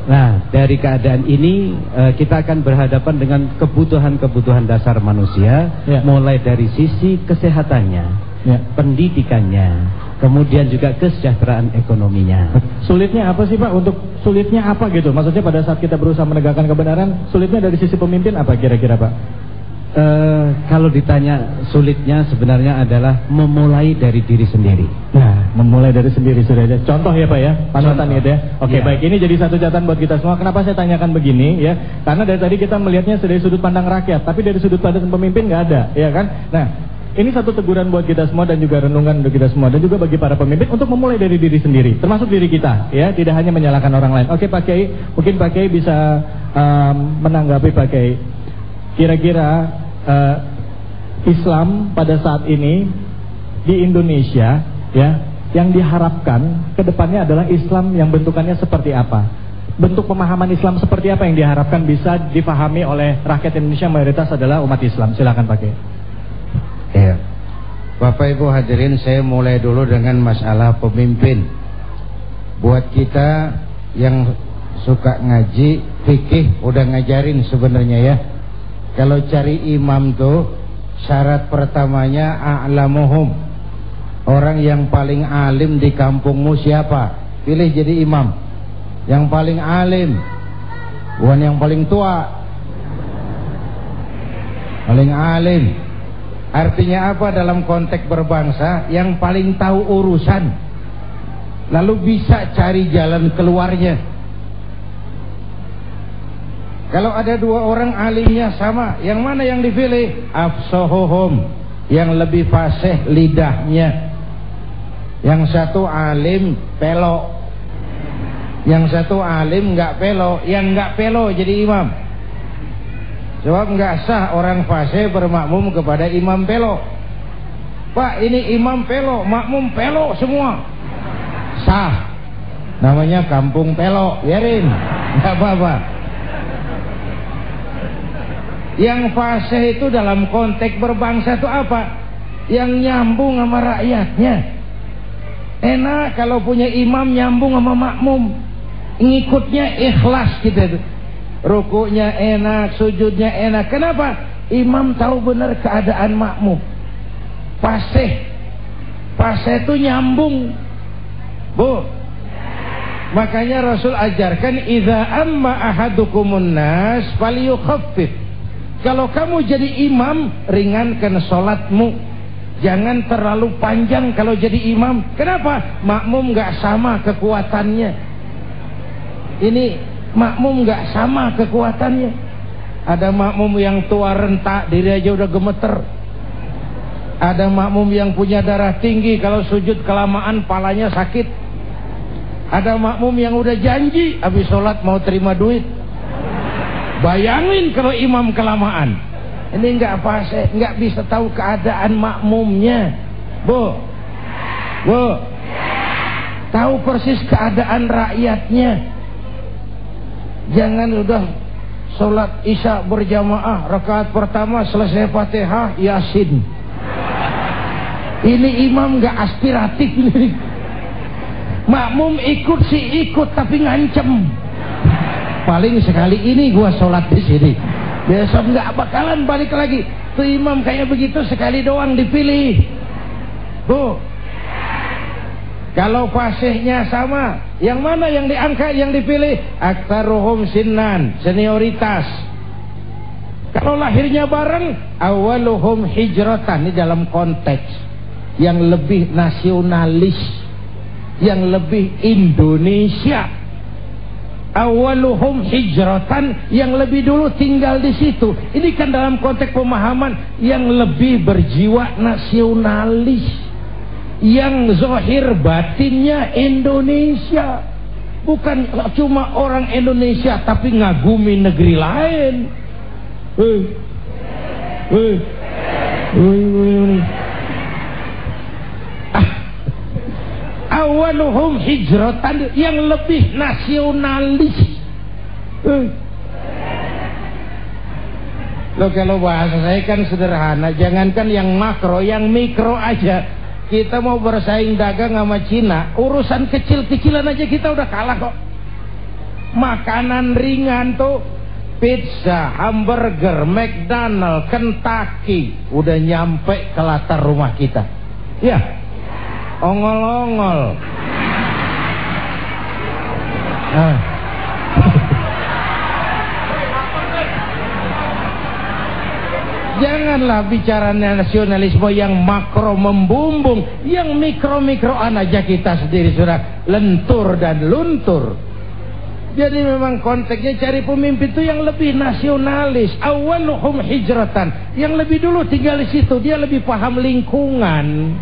K: Nah, dari keadaan ini kita akan berhadapan dengan kebutuhan-kebutuhan dasar manusia, mulai dari sisi kesehatannya, pendidikannya, kemudian juga kesejahteraan ekonominya.
B: Sulitnya apa sih Pak? Untuk sulitnya apa gitu? Maksudnya pada saat kita berusaha menegakkan kebenaran, sulitnya dari sisi pemimpin apa kira-kira Pak?
K: Kalau ditanya sulitnya sebenarnya adalah memulai dari diri sendiri.
B: Nah, memulai dari sendiri sudah ada contoh ya Pak ya, panutan gitu ya. Oke, baik, ini jadi satu catatan buat kita semua. Kenapa saya tanyakan begini ya? Karena dari tadi kita melihatnya dari sudut pandang rakyat, tapi dari sudut pandang pemimpin nggak ada, ya kan? Nah, ini satu teguran buat kita semua dan juga renungan untuk kita semua dan juga bagi para pemimpin untuk memulai dari diri sendiri, termasuk diri kita ya, tidak hanya menyalahkan orang lain. Oke Pak Kiai, mungkin Pak Kiai bisa menanggapi Pak Kiai. Kira-kira Islam pada saat ini di Indonesia ya, yang diharapkan ke depannya adalah Islam yang bentukannya seperti apa? Bentuk pemahaman Islam seperti apa yang diharapkan bisa dipahami oleh rakyat Indonesia mayoritas adalah umat Islam. Silakan Pak Kiai.
A: Ya. Bapak Ibu hadirin, saya mulai dulu dengan masalah pemimpin. Buat kita yang suka ngaji, fikih udah ngajarin sebenarnya ya. Kalau cari imam tuh syarat pertamanya a'lamuhum. Orang yang paling alim di kampungmu siapa? Pilih jadi imam. Yang paling alim, bukan yang paling tua. Paling alim. Artinya apa dalam konteks berbangsa? Yang paling tahu urusan, lalu bisa cari jalan keluarnya. Kalau ada dua orang alimnya sama, yang mana yang dipilih? Afsahuhum, yang lebih fasih lidahnya. Yang satu alim pelok, yang satu alim nggak pelok. Yang nggak pelok jadi imam. Sebab nggak sah orang fasih bermakmum kepada imam pelok. Pak, ini imam pelok, makmum pelok semua. Sah. Namanya kampung pelok, biarin, nggak apa-apa. Yang fasih itu dalam konteks berbangsa itu apa? Yang nyambung sama rakyatnya. Enak kalau punya imam nyambung sama makmum, ngikutnya ikhlas gitu. Rukuknya enak, sujudnya enak. Kenapa? Imam tahu benar keadaan makmum. Fasih itu nyambung, Bu. Makanya Rasul ajarkan, idza amma ahadukumun nas falyukhaffif. Kalau kamu jadi imam, ringankan sholatmu. Jangan terlalu panjang kalau jadi imam. Kenapa? Makmum gak sama kekuatannya. Ini makmum gak sama kekuatannya. Ada makmum yang tua rentak, diri aja udah gemeter. Ada makmum yang punya darah tinggi, kalau sujud kelamaan palanya sakit. Ada makmum yang udah janji habis sholat mau terima duit. Bayangin kalau imam kelamaan. Ini nggak fasih, nggak bisa tahu keadaan makmumnya. Bu, tahu persis keadaan rakyatnya. Jangan udah sholat isya berjamaah, rakaat pertama selesai Fatihah, Yasin. Ini imam nggak aspiratif ini. Makmum ikut sih ikut tapi ngancem. Paling sekali ini gua sholat di sini. Besok nggak bakalan balik lagi. Tuh imam kayak begitu sekali doang dipilih. Bu. Kalau fasihnya sama, yang mana yang diangkat, yang dipilih? Aktsaruhum sinnan, senioritas. Kalau lahirnya bareng, awaluhum hijratan, ini dalam konteks yang lebih nasionalis, yang lebih Indonesia. Awaluhum hijratan, yang lebih dulu tinggal di situ. Ini kan dalam konteks pemahaman yang lebih berjiwa nasionalis, yang zahir batinnya Indonesia, bukan cuma orang Indonesia tapi ngagumi negeri lain. Awaluhum hijratan, yang lebih nasionalis. Loh, kalau bahasa saya kan sederhana, jangankan yang makro, yang mikro aja. Kita mau bersaing dagang sama Cina, urusan kecil-kecilan aja kita udah kalah kok. Makanan ringan tuh, pizza, hamburger, McDonald, Kentucky, udah nyampe ke latar rumah kita. Ya, ongol-ongol. Janganlah bicara nasionalisme yang makro membumbung, yang mikro-mikroan aja kita sendiri sudah lentur dan luntur. Jadi memang konteksnya cari pemimpin itu yang lebih nasionalis, awaluhum hijratan, yang lebih dulu tinggal di situ, dia lebih paham lingkungan.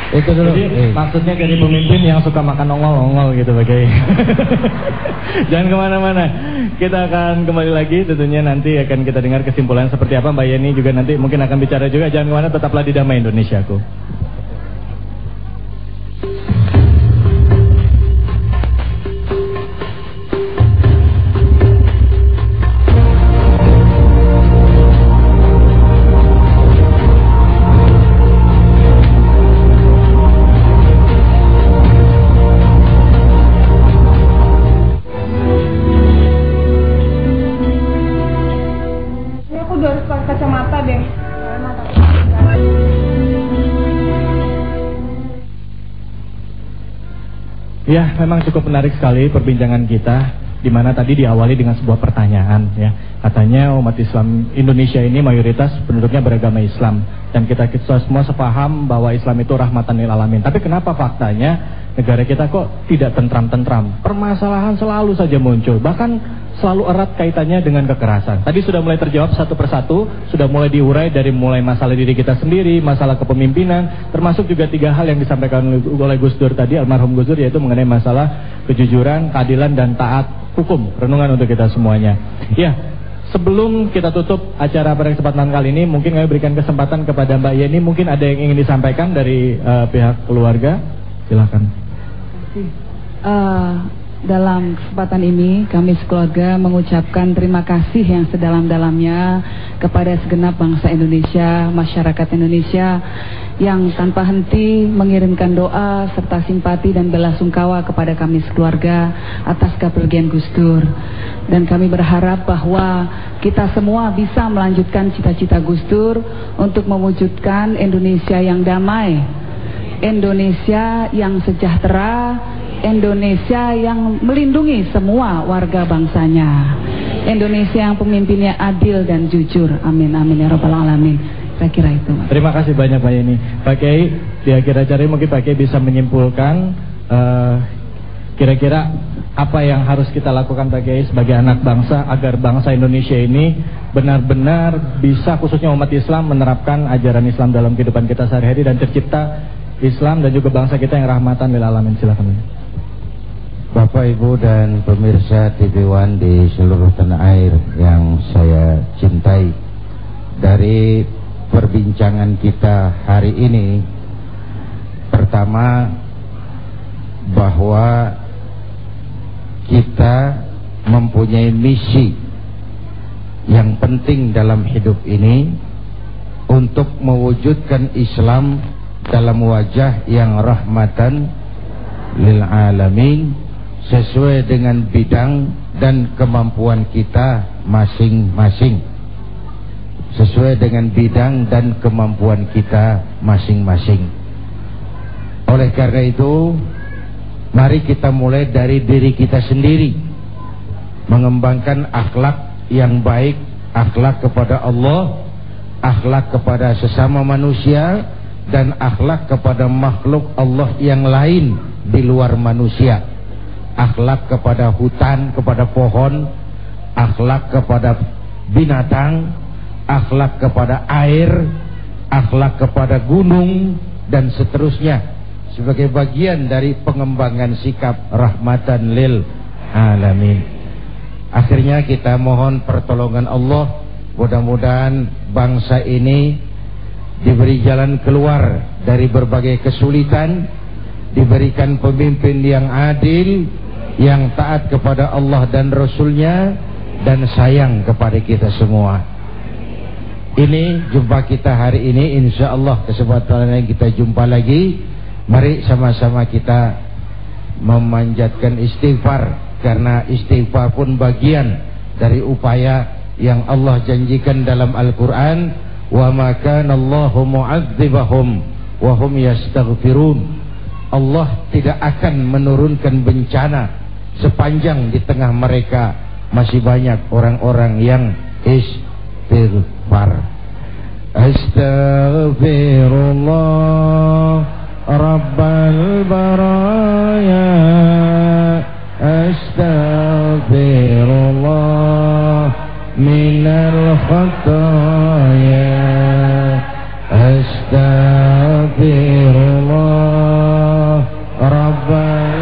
B: Itu dulu. Jadi maksudnya dari pemimpin yang suka makan ongol-ongol gitu Pak Kiai. Jangan kemana-mana. Kita akan kembali lagi, tentunya nanti akan kita dengar kesimpulan seperti apa. Mbak Yeni juga nanti mungkin akan bicara juga. Jangan kemana, tetaplah di Damai Indonesiaku. Ya, memang cukup menarik sekali perbincangan kita, di mana tadi diawali dengan sebuah pertanyaan, ya. Katanya umat Islam Indonesia ini mayoritas penduduknya beragama Islam, dan kita semua sepaham bahwa Islam itu rahmatan lil alamin. Tapi kenapa faktanya negara kita kok tidak tentram-tentram? Permasalahan selalu saja muncul, bahkan selalu erat kaitannya dengan kekerasan. Tadi sudah mulai terjawab satu persatu, sudah mulai diurai dari mulai masalah diri kita sendiri, masalah kepemimpinan, termasuk juga 3 hal yang disampaikan oleh Gus Dur tadi, almarhum Gus Dur, yaitu mengenai masalah kejujuran, keadilan, dan taat hukum. Renungan untuk kita semuanya. Ya, sebelum kita tutup acara pada kesempatan kali ini, mungkin kami berikan kesempatan kepada Mbak Yeni, mungkin ada yang ingin disampaikan dari pihak keluarga. Silakan.
H: Dalam kesempatan ini kami sekeluarga mengucapkan terima kasih yang sedalam-dalamnya kepada segenap bangsa Indonesia, masyarakat Indonesia yang tanpa henti mengirimkan doa serta simpati dan belasungkawa kepada kami sekeluarga atas kepergian Gus Dur. Dan kami berharap bahwa kita semua bisa melanjutkan cita-cita Gus Dur untuk mewujudkan Indonesia yang damai, Indonesia yang sejahtera, Indonesia yang melindungi semua warga bangsanya, Indonesia yang pemimpinnya adil dan jujur. Amin amin ya rabbal alamin. Saya kira itu.
B: Terima kasih banyak Pak Yeni. Pak Kiai, di akhir acara mungkin Pak Kiai bisa menyimpulkan kira-kira apa yang harus kita lakukan Pak Kiai sebagai anak bangsa agar bangsa Indonesia ini benar-benar bisa, khususnya umat Islam, menerapkan ajaran Islam dalam kehidupan kita sehari-hari dan tercipta Islam dan juga bangsa kita yang rahmatan lil alamin. Silakan.
L: Bapak, Ibu, dan pemirsa TV One di seluruh tanah air yang saya cintai, dari perbincangan kita hari ini, pertama bahwa kita mempunyai misi yang penting dalam hidup ini untuk mewujudkan Islam dalam wajah yang rahmatan lil alamin sesuai dengan bidang dan kemampuan kita masing-masing. Sesuai dengan bidang dan kemampuan kita masing-masing. Oleh karena itu, mari kita mulai dari diri kita sendiri, mengembangkan akhlak yang baik, akhlak kepada Allah, akhlak kepada sesama manusia, dan akhlak kepada makhluk Allah yang lain di luar manusia. Akhlak kepada hutan, kepada pohon, akhlak kepada binatang, akhlak kepada air, akhlak kepada gunung, dan seterusnya, sebagai bagian dari pengembangan sikap rahmatan lil alamin. Akhirnya kita mohon pertolongan Allah, mudah-mudahan bangsa ini diberi jalan keluar dari berbagai kesulitan, diberikan pemimpin yang adil, yang taat kepada Allah dan Rasulnya, dan sayang kepada kita semua. Ini jumpa kita hari ini, insya Allah kesempatan yang kita jumpa lagi. Mari sama-sama kita memanjatkan istighfar, karena istighfar pun bagian dari upaya yang Allah janjikan dalam Al-Quran. Wa ma kana Allahu mu'adzibahum wa hum yastaghfirun. Allah tidak akan menurunkan bencana sepanjang di tengah mereka masih banyak orang-orang yang istighfar. Astaghfirullah Rabbal baraya, astaghfirullah minal khataya, astaghfirullah Rabbal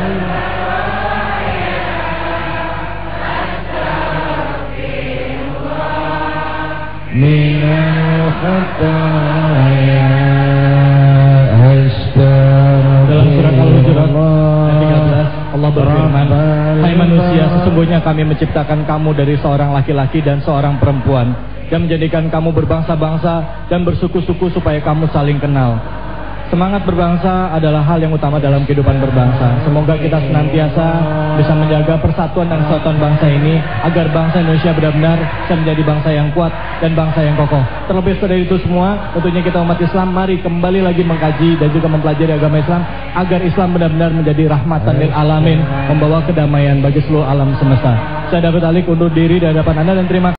L: minal khataya,
B: dalam surat Al-Hujurat ayat 13 Allah berfirman, hai manusia, sesungguhnya kami menciptakan kamu dari seorang laki-laki dan seorang perempuan, dan menjadikan kamu berbangsa-bangsa dan bersuku-suku supaya kamu saling kenal. Semangat berbangsa adalah hal yang utama dalam kehidupan berbangsa. Semoga kita senantiasa bisa menjaga persatuan dan kesatuan bangsa ini, agar bangsa Indonesia benar-benar bisa menjadi bangsa yang kuat dan bangsa yang kokoh. Terlebih dari itu semua, tentunya kita umat Islam mari kembali lagi mengkaji dan juga mempelajari agama Islam, agar Islam benar-benar menjadi rahmatan lil alamin, membawa kedamaian bagi seluruh alam semesta. Saya David Alik undur diri dari hadapan Anda dan terima kasih.